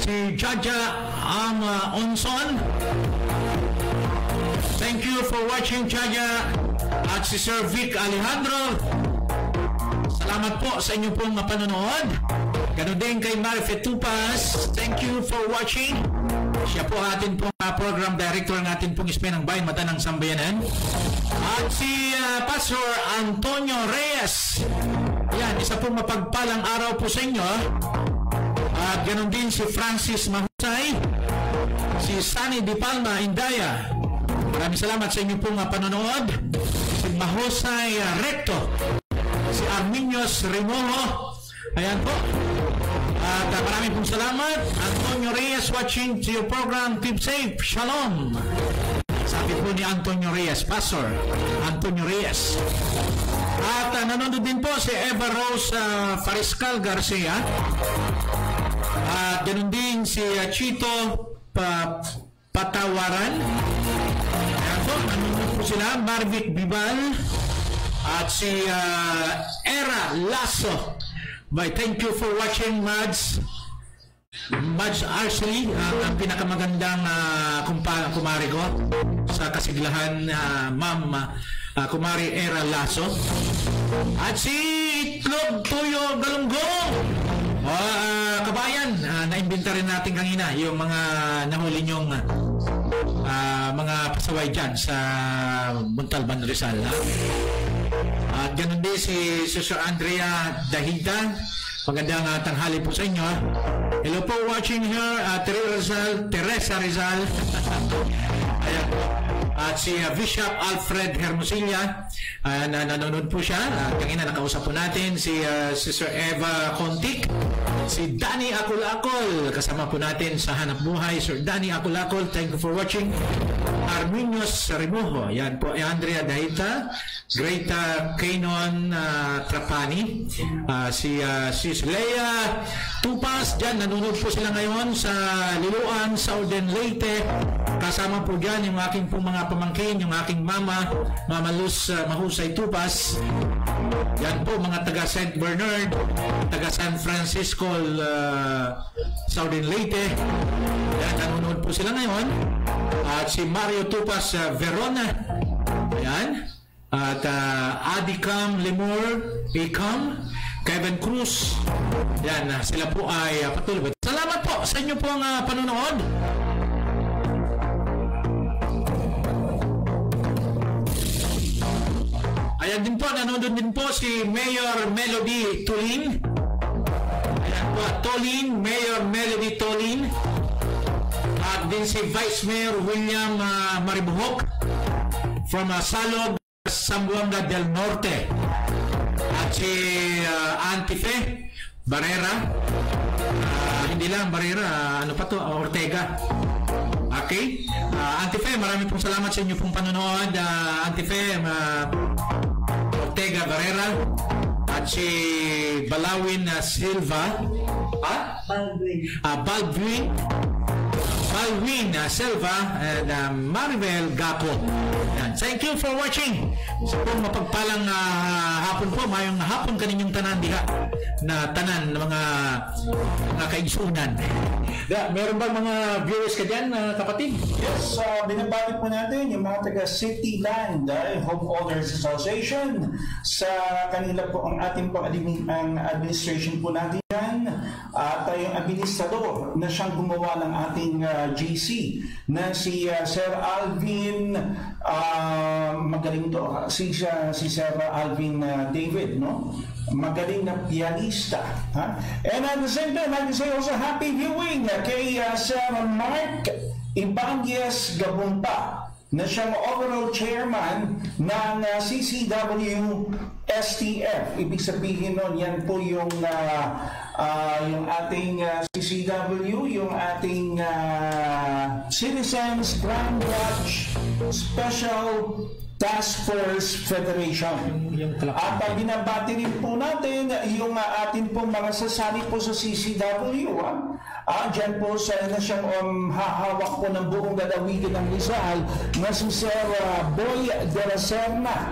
Si Jaja Onson. Thank you for watching, Jaja. At si Sir Vic Alejandro. Salamat po sa inyo pong panonood. Ganun din kay Marifet Tupas. Thank you for watching. Siya po atin pong program director ng atin pong Ispay ng Bayan, Mata ng Sambayanan. At si Pastor Antonio Reyes. Yan, isa pong mapagpalang araw po sa inyo. At ganoon din si Francis Mahusay, si Sunny Di Palma Indaya. Maraming salamat sa inyo pong panonood. Si Mahusay Recto, si Arminios Rimoho. Ayan po. At maraming pong salamat. Antonio Reyes watching to your program. Keep safe. Shalom. Sabi po ni Antonio Reyes, Pastor Antonio Reyes. At nanonood din po si Eva Rose Fariscal Garcia. At ganun din si Chito Patawaran. Ayan po, nanonood po sila. Marvic Bibal at si Era Lasso. Thank you for watching, Mads. Mads Arsley, ang pinakamagandang kumari ko sa kasiglahan, Ma'am Kumari Era Lasso. At si Itlog Tuyo Galunggong. Kabayan, na-imbenta rin natin kanina yung mga nahuli nyong mga pasaway dyan sa Montalban, Rizal. At ganun din si Sir Andrea Dahida. Magandang tanghali po sa inyo. Hello po, watching here, Teresa Rizal. Ayan. At si Bishop Alfred Hermosilla, nanonood po siya. Kanina nakausap po natin si Sister Eva Contic, si Danny Akulakol, kasama po natin sa Hanap Buhay. Sir Danny Akulakol, thank you for watching. Arminios Rimuho, yan po, Andrea Dahita, Greta Kainon Trapani, si Leia Tupas, dyan nanonood po sila ngayon sa Liloan, Southern Leyte. Kasama po dyan yung aking pong mga pamangkin, yung aking Mama Luz Mahusay Tupas. Yan po, mga taga St. Bernard, taga San Francisco, Southern Leyte. Yan, nanonood po sila ngayon. At si Mario Tupas Verona. Ayan. At Adicam Lemur Ecam, Kevin Cruz. Yan, sila po ay patuloy. Salamat po sa inyo pong panonood. Ayan din po, nanonood din po si Mayor Melody Tulin. Ayan po, Tulin, Mayor Melody Tulin. At din si Vice Mayor William Maribuhok from Salog, Zamboanga del Norte. At si Antife Barrera. Hindi lang Barrera, ano pa to? Ortega. Okay? Antife, marami pong salamat sa inyo pong panonood. Antife, Ortega Barrera. At si Balawin Silva. Baldwin Silva and Maribel Gapo. Thank you for watching. Sa pong mapagpalang hapon po, mayong hapon kaninyong tanan diha na tanan ng mga kaigsunan. Meron ba mga viewers ka dyan, kapatid? Yes, binabalik po natin yung mga taga City Land Homeowners Association. Sa kanila po ang ating ang administration po natin yan. At yung administrador na siyang gumawa ng ating GC na si Sir Alvin magaling to si Sir Alvin David, no? Magaling na pianista, ha? And at the same time, I can say also happy viewing kay Sir Mark Ibangyes Gabunta na siyang overall chairman ng CCW STF. Ibig sabihin nun, yan po yung ating CCW, yung ating Citizens Grand Lodge Special Task Force Federation. At binabati rin po natin yung atin pong mga sasali po sa CCW. Diyan po na siyang hahawak po ng buong lalawigan ng Rizal na si Sir Boy de la Serna.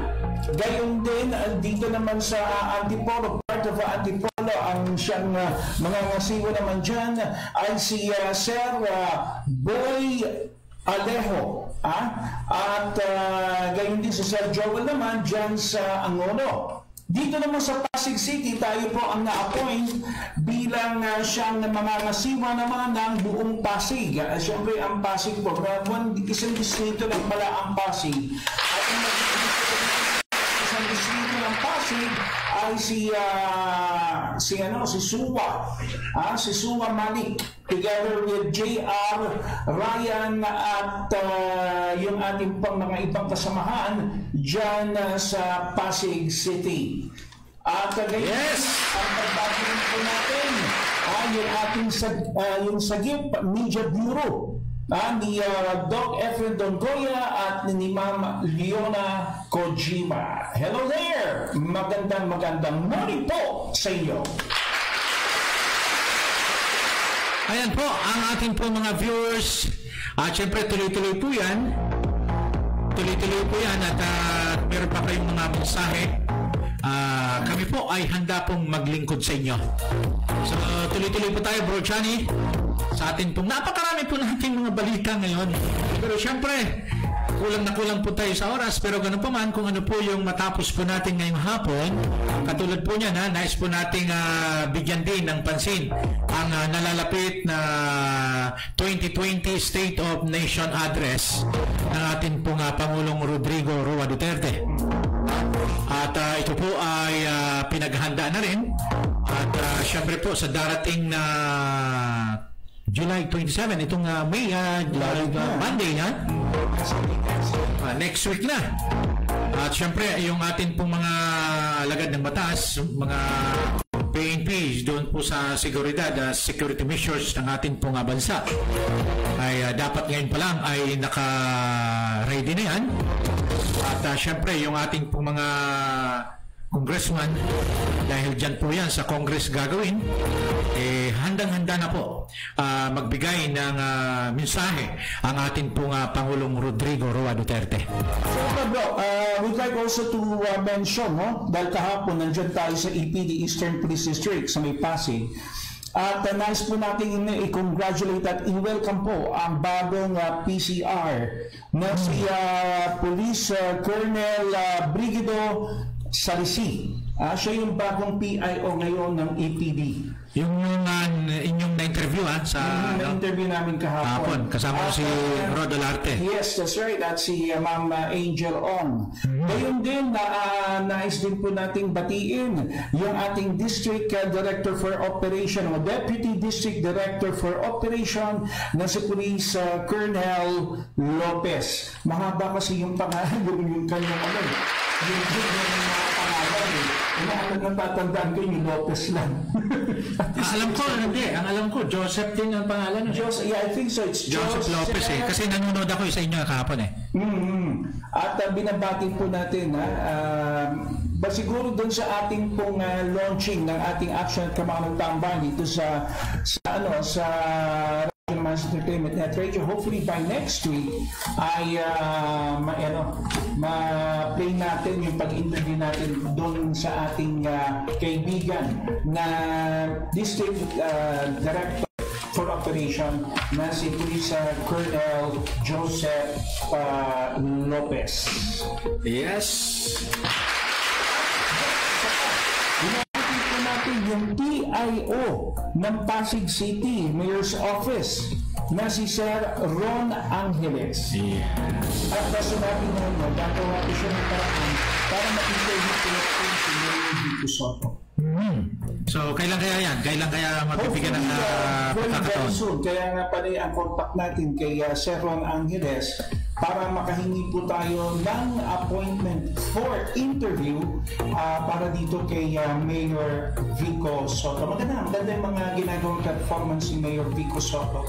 Gayon din, dito naman sa Antipolo, part of Antipolo, ang siyang mga ngasiwa naman dyan ay si Sir Boy Alejo. At gayon din si Sir Joel naman dyan sa Angono. Dito naman sa Pasig City, tayo po ang na-appoint bilang siyang mangangasiwa naman ng buong Pasig. Siyempre, ang Pasig po, isang distrito lang pala ang Pasig. At isang distrito ng Pasig ay si Suwa. Si Suwa Malik, together with JR Ryan at yung ating pang mga ibang kasamahan dyan sa Pasig City. At yes! Ang pagbatiin po natin yung ating yung Sagip Media Bureau ni Doc Efren Dongoya at ni Ma'am Leona Kojima. Hello there! Magandang morning po sa inyo. Ayan po, ang ating po mga viewers. At syempre, tuloy-tuloy po yan. Tuloy-tuloy po yan at meron pa kayong mga mensahe. Kami po ay handa pong maglingkod sa inyo. So, tuloy-tuloy po tayo, Bro Johnny. Sa atin pong napakarami po natin mga balita ngayon. Pero syempre, kulang na kulang po tayo sa oras, pero ganun pa man kung ano po yung matapos po natin ngayong hapon, katulad po niyan, nais po nating bigyan din ng pansin ang nalalapit na 2020 State of Nation Address ng ating pong Pangulong Rodrigo Roa Duterte. At ito po ay pinaghanda na rin at syempre po sa darating na July 27, itong May, Monday na. Next week na. At syempre, yung atin pong mga alagad ng batas, mga PNP doon po sa seguridad, security measures ng ating pong bansa, ay dapat ngayon pa lang ay naka-ready na yan. At syempre, yung ating pong mga congressman, dahil dyan po yan sa Congress gagawin, handang-handa na po magbigay ng mensahe ang ating pong Pangulong Rodrigo Roa Duterte. So, bro, we'd like also to mention, dahil kahapon nandyan tayo sa EPD Eastern Police District sa may Pasig. At nais po natin i-congratulate at i-welcome po ang bagong PCR na si Police Colonel Brigido Salisi. Siya yung bagong PIO ngayon ng EPD. Yung inyong na-interview sa na-interview namin kahapon. Kasama si Rod Olarte. Yes, that's right. At si Ma'am Angel Ong. Ngayon din, nais din po nating batiin yung ating District Director for Operation o Deputy District Director for Operation na si Police Colonel Lopez. Mahaba kasi yung pangalan, yung kanyang yung pangalan ang natatandaan ko yung Lopez lang. Alam ko, hindi. Ang alam ko, Joseph din ang pangalan. Yeah, I think so. It's Joseph Lopez Kasi nanonood ako sa inyo kahapon At binabati po natin siguro doon sa ating pong launching ng ating Action at Kamangang Tambayan dito sa Mass Entertainment Net Radio. Hopefully by next week ay ma-play natin yung pag-interview natin doon sa ating kaibigan na District Director for Operation na si Police Colonel Joseph Lopez. Yes. Yung PIO ng Pasig City Mayor's Office na si Sir Ron Angeles. At sinabi na gagawa ko siya ng paraan para ma-interview si Mayor Vico Soto. So, kailan kaya yan? Kailan kaya mabibigyan ng pagkakataon? Soon. Kaya nga pala ang contact natin kay Sir Ron Angeles para makahingi po tayo ng appointment for interview para dito kay Mayor Vico Soto. Maganda yung mga ginagawang performance ni Mayor Vico Soto.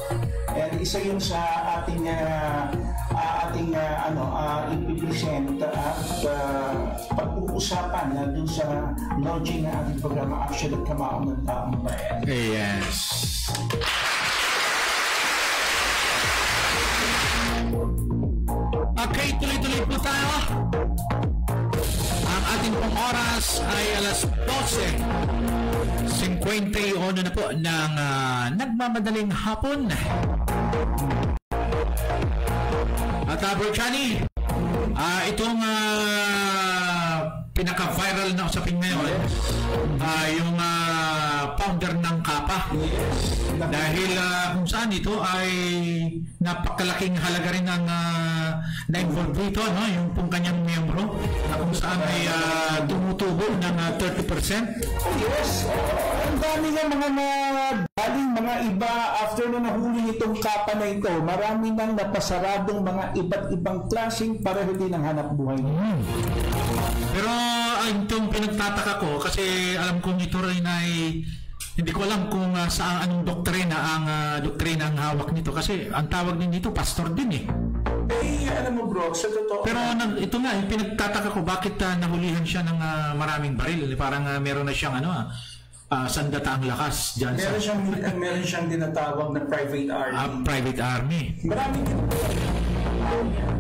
And isa yun sa ating ipipresent at pag-uusapan dun sa launching na ating programa Action at Kamaon ng Taong Bayan. Yes. Okay, tuloy-tuloy po tayo. Ang ating pong oras ay alas 12:51 na po ng nagmamadaling hapon. At Bro Johnny, itong pinaka-viral na usapin ngayon, yung founder ng Kapa. Dahil kung saan ito ay napakalaking halaga rin ang na-involve dito, yung pong kanyang miyembro, na kung saan ay tumutubo ng 30%. Yes, ang dami ng mga iba after na nahuli itong Kapa na ito, marami nang napasaradong mga iba't ibang klaseng pareho din ang hanap buhay. Pero itong pinagtataka ko, kasi alam kong ito rin ay hindi ko alam kung sa anong doktrina ang hawak nito, kasi ang tawag din dito pastor din alam mo bro, sa totoo. Pero ito nga, pinagtataka ko bakit nahulihan siya ng maraming baril. Parang meron na siyang sandata ang lakas dyan Meron siyang tinatawag na private army. Private army. Maraming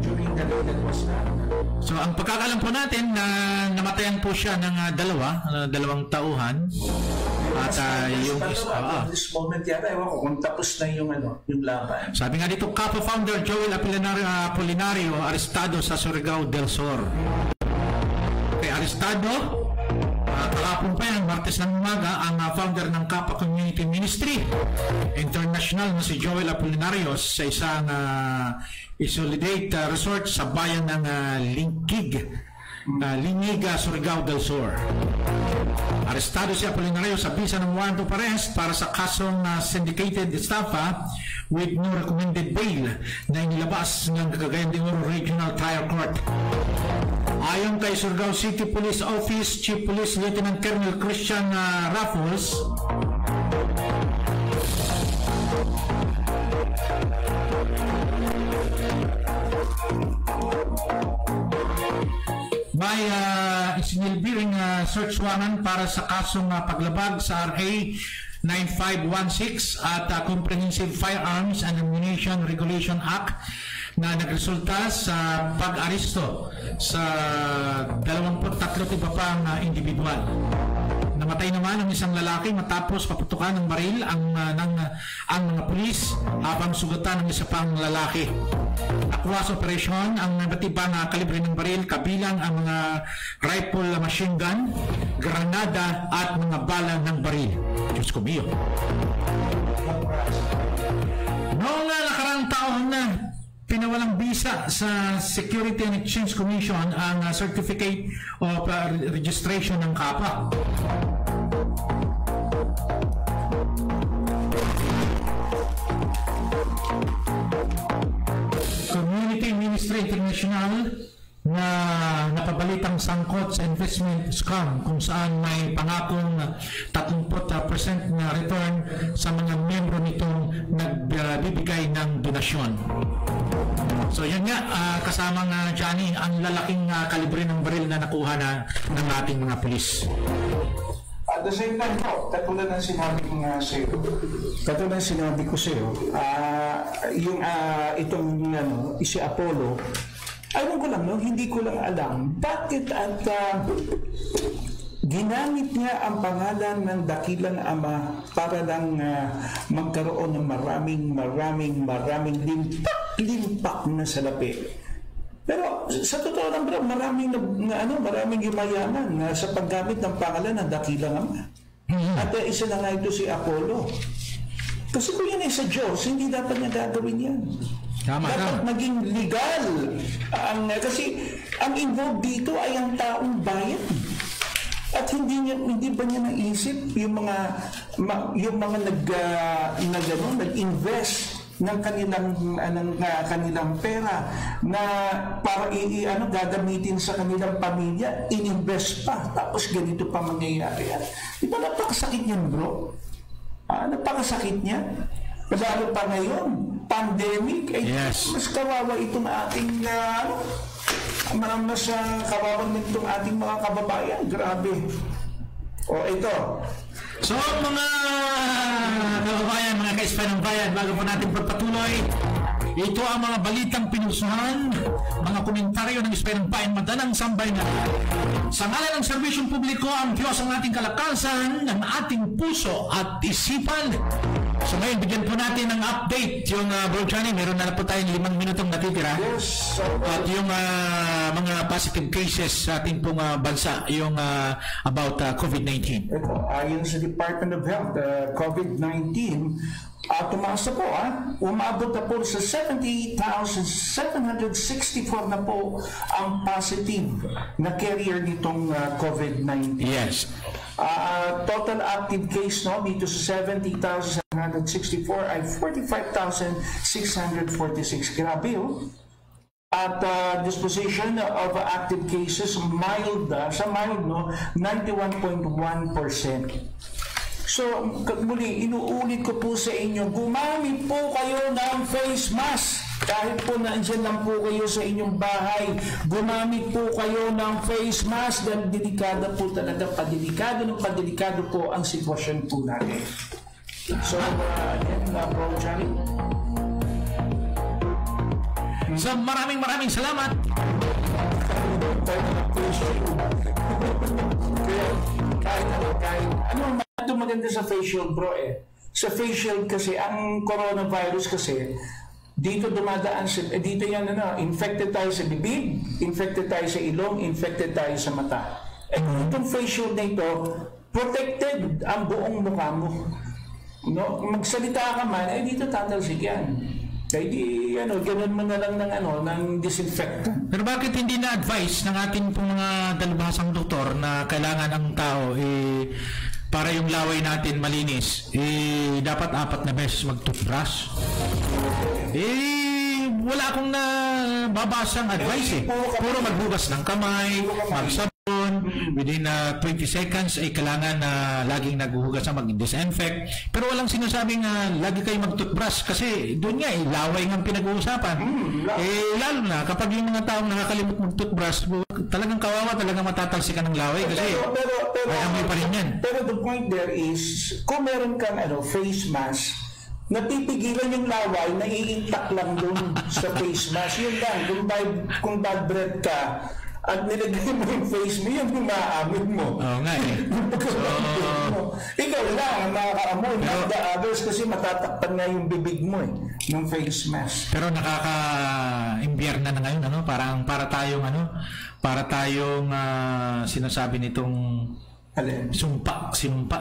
during the day that was that. So ang pagkakalam po natin na namatayan po siya ng dalawang tauhan. At yung this moment yata, ewan ko kung tapos na yung laban. Sabi nga dito, Kappa founder Joel Apolinario arestado sa Surigao del Sur. Okay, arestado. Kahapon pa yan, Martes ng umaga, ang founder ng Kappa Community Ministry International na si Joel Apolinario sa isang Isolidate Resort sa bayan ng Liniga, Surigao del Sur. Arestado si Apolinario sa bisa ng warrant of arrest para sa kasong syndicated estafa with no recommended bail na inilabas ng Cagayan de Oro Regional Trial Court. Ayon kay Surigao City Police Office Chief Police Lieutenant Colonel Christian Raffles, may isinilbiring search warrant para sa kasong paglabag sa RA 9516 at Comprehensive Firearms and Ammunition Regulation Act na nagresulta sa pag-aresto sa 23 iba pang individual. Namatay naman ang isang lalaki matapos paputukan ng baril ang mga pulis habang sugatan ng isa pang lalaki. Nakuha sa operasyon ang iba't ibang kalibre ng baril kabilang ang mga rifle machine gun, granada at mga bala ng baril. Diyos ko miyo. Noong nakaraang taon na pinawalang bisa sa Security and Exchange Commission ang Certificate of Registration ng Kappa. Community Ministry International na napabalitang sangkot sa investment scam kung saan may pangakong 30% na return sa mga membro nitong nagbibigay ng donasyon. So yun nga, kasama nga Johnny, ang lalaking kalibre ng baril na nakuha ng ating mga pulis. At the same time po, katulad ng sinabi ko sa iyo, yung itong si Apollo, ayaw ko lang, hindi ko lang alam bakit at ginamit niya ang pangalan ng dakilang ama para lang magkaroon ng maraming limpak na salapi. Pero sa totoo lang bro, maraming yumayaman sa paggamit ng pangalan ng dakilang ama. At isa na nga ito si Apollo. Kasi kung yan ay sa Diyos, hindi dapat niya gagawin yan. Dapat maging legal. Kasi ang involved dito ay ang taong bayan. At hindi ba niya naisip yung mga nag-invest ng kanilang pera na para gagamitin sa kanilang pamilya, ininvest pa, tapos ganito pa mangyayari. Di ba napakasakit niyan bro? Napakasakit niya. Lalo pa ngayon, pandemic, mas kawawa itong ating mas kawawa nitong ating mga kababayan. Grabe. O ito. So mga kababayan, mga ka-spy ng bayan, bago po natin pagpatuloy, ito ang mga balitang pinusuhan, mga komentaryo ng Spy ng Bayan, madalang sambay na. Sa ngalan ng serbisyong publiko, ang Diyos ang ating kalakasan, ng ating puso at isipan. So ngayon, bigyan po natin ng update. Yung Bro Johnny, meron na po tayong 5 minutong natitira. Yes. At yung mga positive cases sa ating pong bansa, yung about COVID-19. Ito, ayon sa Department of Health, COVID-19, tumaas na po, umabot na po sa 78,764 na po ang positive na carrier nitong COVID-19. Yes. Total active case dito sa 70,764 ay 45,646. Grabe At disposition of active cases mild, 91.1%. So, muli, inuulit ko po sa inyo, gumamit po kayo ng face mask. Kahit po nandyan lang po kayo sa inyong bahay, gumamit po kayo ng face mask dahil delikado po talaga, padelikado po ang sitwasyon po natin. So, again, Bro Johnny. So, maraming salamat. Ano ito maganda sa facial, bro Sa facial kasi, ang coronavirus kasi, dito dumadaan dito yan infected tayo sa bibig, infected tayo sa ilong, infected tayo sa mata. Itong facial na ito, protected ang buong mukha mo. No, magsalita ka man, dito tatalsik yan. Kaya di, ganun mo na lang ng disinfectant. Pero bakit hindi na-advise ng ating pong mga dalubhasang doktor na kailangan ang tao para yung laway natin malinis, dapat 4 na beses mag-toothbrush? Wala akong nababasang advice Puro maghugas ng kamay, magsabon, within 20 seconds ay kailangan na laging naghuhugas na mag-disinfect. Pero walang sinasabing lagi kayo mag-toothbrush kasi doon nga laway ng pinag-uusapan. Lalo na kapag yung mga taong nakakalimot mag-toothbrush, talagang kawawa, talagang matatalsikan ng laway kasi may amoy pa rin yan. Pero the point there is, kung meron kang face mask, napipigilan yung laway, naiintak lang doon sa face mask. Yun lang, kung bad breath ka at nilagay mo yung face mo, yun yung maaamoy mo. Oo nga Ikaw lang ang nakakaamoy, not the others, kasi matatakpan nga yung bibig mo ng face mask. Pero nakaka-imbyerna na ngayon, para tayong sinasabi nitong sinumpa.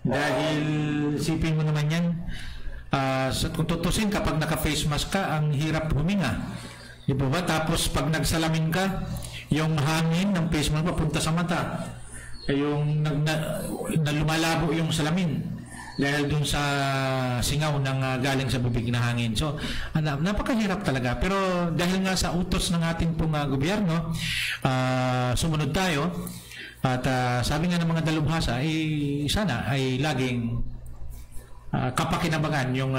Dahil sipin mo naman yan, kung tutusin kapag naka-face mask ka, ang hirap huminga. Di ba? Tapos pag nagsalamin ka, yung hangin ng face mask papunta sa mata. Yung na lumalabo yung salamin dahil dun sa singaw ng galing sa bibig na hangin. So, napakahirap talaga. Pero dahil nga sa utos ng ating pong gobyerno, sumunod tayo. At sabi nga ng mga dalubhasa, sana ay laging kapakinabangan yung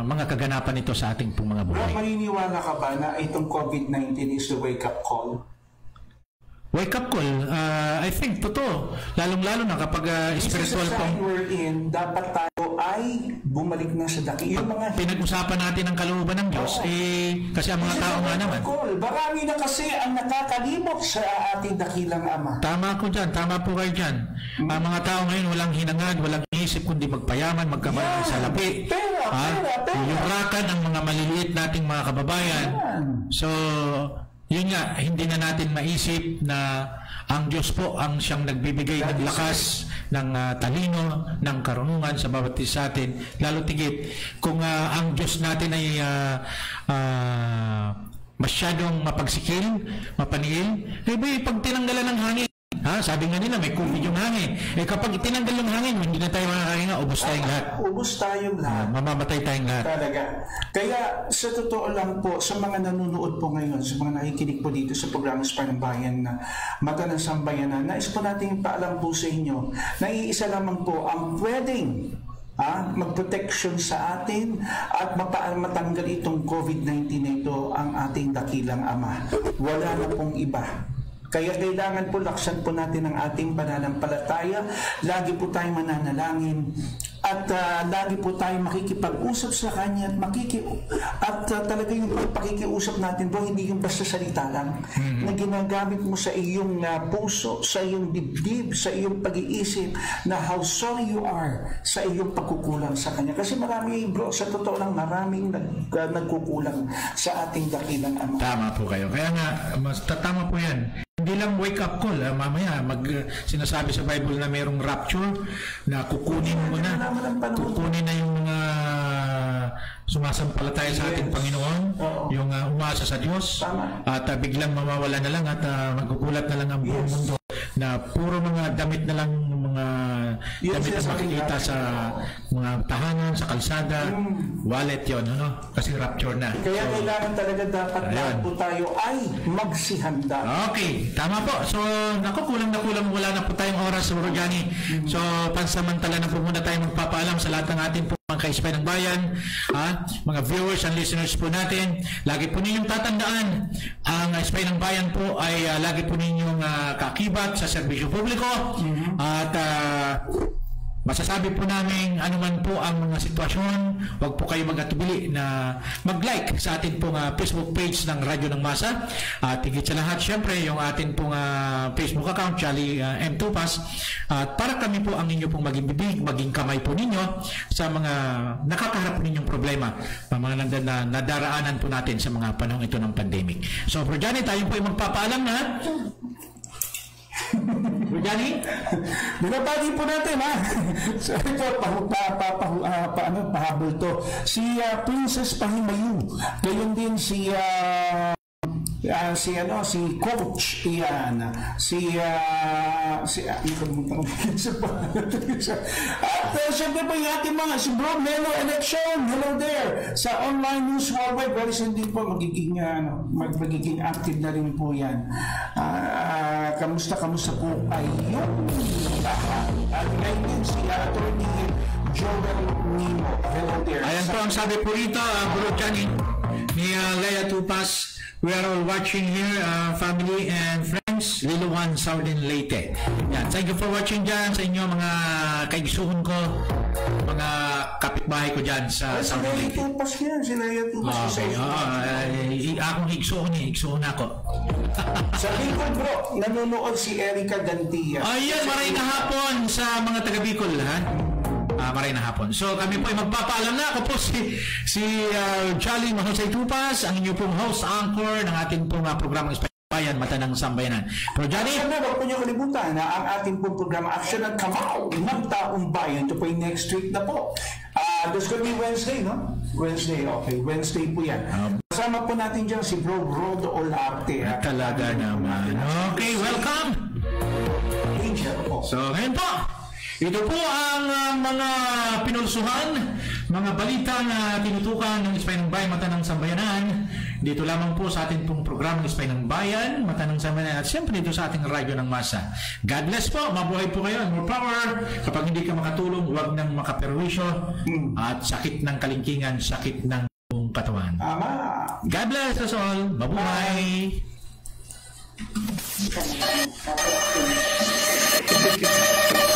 mga kaganapan nito sa ating pong mga buhay. Maniniwala ka ba na itong COVID-19 is the wake-up call? Wake-up call, I think, totoo. Lalong-lalo na kapag spiritual pong... we're in, dapat tayo ay bumalik na sa dakilang mga... Pinag-usapan natin ang kalooban ng Diyos, kasi ang mga tao nga naman. Marami na kasi ang nakakalimot sa ating dakilang Ama. Tama ko dyan, tama po kayo dyan. Ang mga tao ngayon walang hinangad, walang isip kundi magpayaman, magkabayan sa lapi. Yurakan ang mga maliliit nating mga kababayan. So... yun nga, hindi na natin maisip na ang Diyos po ang siyang nagbibigay ng lakas, ng talino, ng karunungan sa bawat isa sa atin. Lalo tigit, kung ang Diyos natin ay masyadong mapagsikil, mapaniil, pag tinanggalan ng hangin, sabi nga nila, may COVID yung hangin. Kapag tinanggal yung hangin, hindi na tayo makakahinga, ubos tayong lahat. Ubos tayong lahat. Mamamatay tayong lahat. Talaga. Kaya, sa totoo lang po, sa mga nanonood po ngayon, sa mga nakikinig po dito sa programa Spartan Bayan na Mata ng Sambayanan, nais po natin paalam po sa inyo na iisa lamang po ang pwedeng mag-protection sa atin at matanggal itong COVID-19 na ito ang ating dakilang Ama. Wala na pong iba. Kaya kailangan po laksan po natin ang ating pananampalataya. Lagi po tayong mananalangin at lagi po tayong makikipag-usap sa Kanya at talaga yung pakikiusap natin po hindi yung basta salita lang na ginagamit mo sa iyong puso, sa iyong dibdib, sa iyong pag-iisip na how sorry you are sa iyong pagkukulang sa Kanya. Kasi marami, bro, sa totoo lang maraming nagkukulang sa ating dakilang Ama. Tama po kayo. Kaya nga, tama po yan. Hindi lang wake-up call. Mamaya, sinasabi sa Bible na mayroong rapture na kukunin mo na. Kukunin na yung mga sumasampalataya sa ating Panginoon, yung umasa sa Diyos, at biglang mawawala na lang at magkukulat na lang ang buong mundo na puro mga damit na lang, mga damit na makikita sa mga tahanan, sa kalsada, wallet yon, kasi rapture na. Kaya kailangan talaga dapat lahat po tayo ay magsihanda. Okay, tama po. So, kulang na kulang, wala na po tayong oras, Bro Johnny. So, pansamantala na po muna tayo magpapaalam sa lahat ng ating mga sa Spy ng Bayan, mga viewers and listeners po natin, lagi po ninyong tatandaan, ang Spy ng Bayan po ay lagi po ninyong kakibat sa serbisyo publiko at masasabi po namin anuman po ang mga sitwasyon, huwag po kayo mag-atubili na mag-like sa atin pong Facebook page ng Radyo ng Masa. At higit sa lahat, syempre, yung atin pong Facebook account, Jolly M. Tupas. At para kami po ang inyo pong maging bibig, maging kamay po ninyo sa mga nakakaharap po ninyong problema, mga nadaraanan po natin sa mga panahon ito ng pandemic. So, for Johnny, tayo po ay magpapaalam na. Johnny? Binabati po natin So ito, pahabol to. Si Princess Pahimayu. Gayon din si Coach Ian. At siyempre po yung ating mga si Bro Melo Election. Hello there. Sa online news worldwide, very soon din po magiging active na rin po yan. Kamusta po ay yung at ngayon din si Attorney Joel Nimo. Hello there. Ayan po ang sabi po rito, Bro Johnny, ni Leia Tupas. We are all watching here, family and friends, Liloan, Southern Leyte. Yan. Thank you for watching dyan sa inyo mga kaigsuhon ko, mga kapitbahay ko dyan sa Southern Leyte. Si Leia Tupas. Okay, akong higsuhon ako. Sa Bicol, bro, nanonood si Erica Gantia. Ayan, maray na hapon sa mga taga Bicol, maray na hapon. So kami po ay magpapaalam na. Ako po si Jolly Mahusay Tupas, ang inyo pong host, anchor ng ating pong programang Spy ng Bayan, Mata ng Sambayanan. Pero Jolly, huwag po niyo kalimutan na ang ating pong programa Action at Kamao ng Taong Bayan. Ito po yung next week na po. This could be Wednesday, no? Wednesday, okay. Wednesday po yan. Kasama po natin dyan si Bro Rodo Olarte. Talaga naman. Okay, welcome. Angel po. So ngayon po, ito po ang mga pinulsuhan, mga balita na tinutukan ng Spy ng Bayan, Mata ng Sambayanan. Dito lamang po sa ating pong programang Spy ng Bayan, Mata ng Sambayanan. At siyempre dito sa ating Radyo ng Masa. God bless po, mabuhay po kayo, more power. Kapag hindi ka makatulong, huwag nang makaperwisyo. At sakit ng kalingkingan, sakit ng katawan. God bless us all, mabuhay.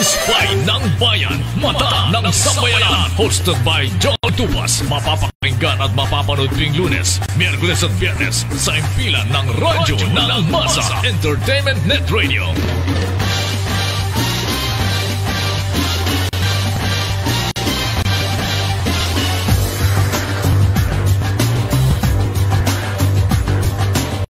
Spy ng Bayan, Mata ng Sambayanan. Hosted by John Tupas. Mapapakinggan at mapapanood tuwing Lunes, Miyerkules at Biyernes sa impilan ng Radyo ng Masa Entertainment Net Radio.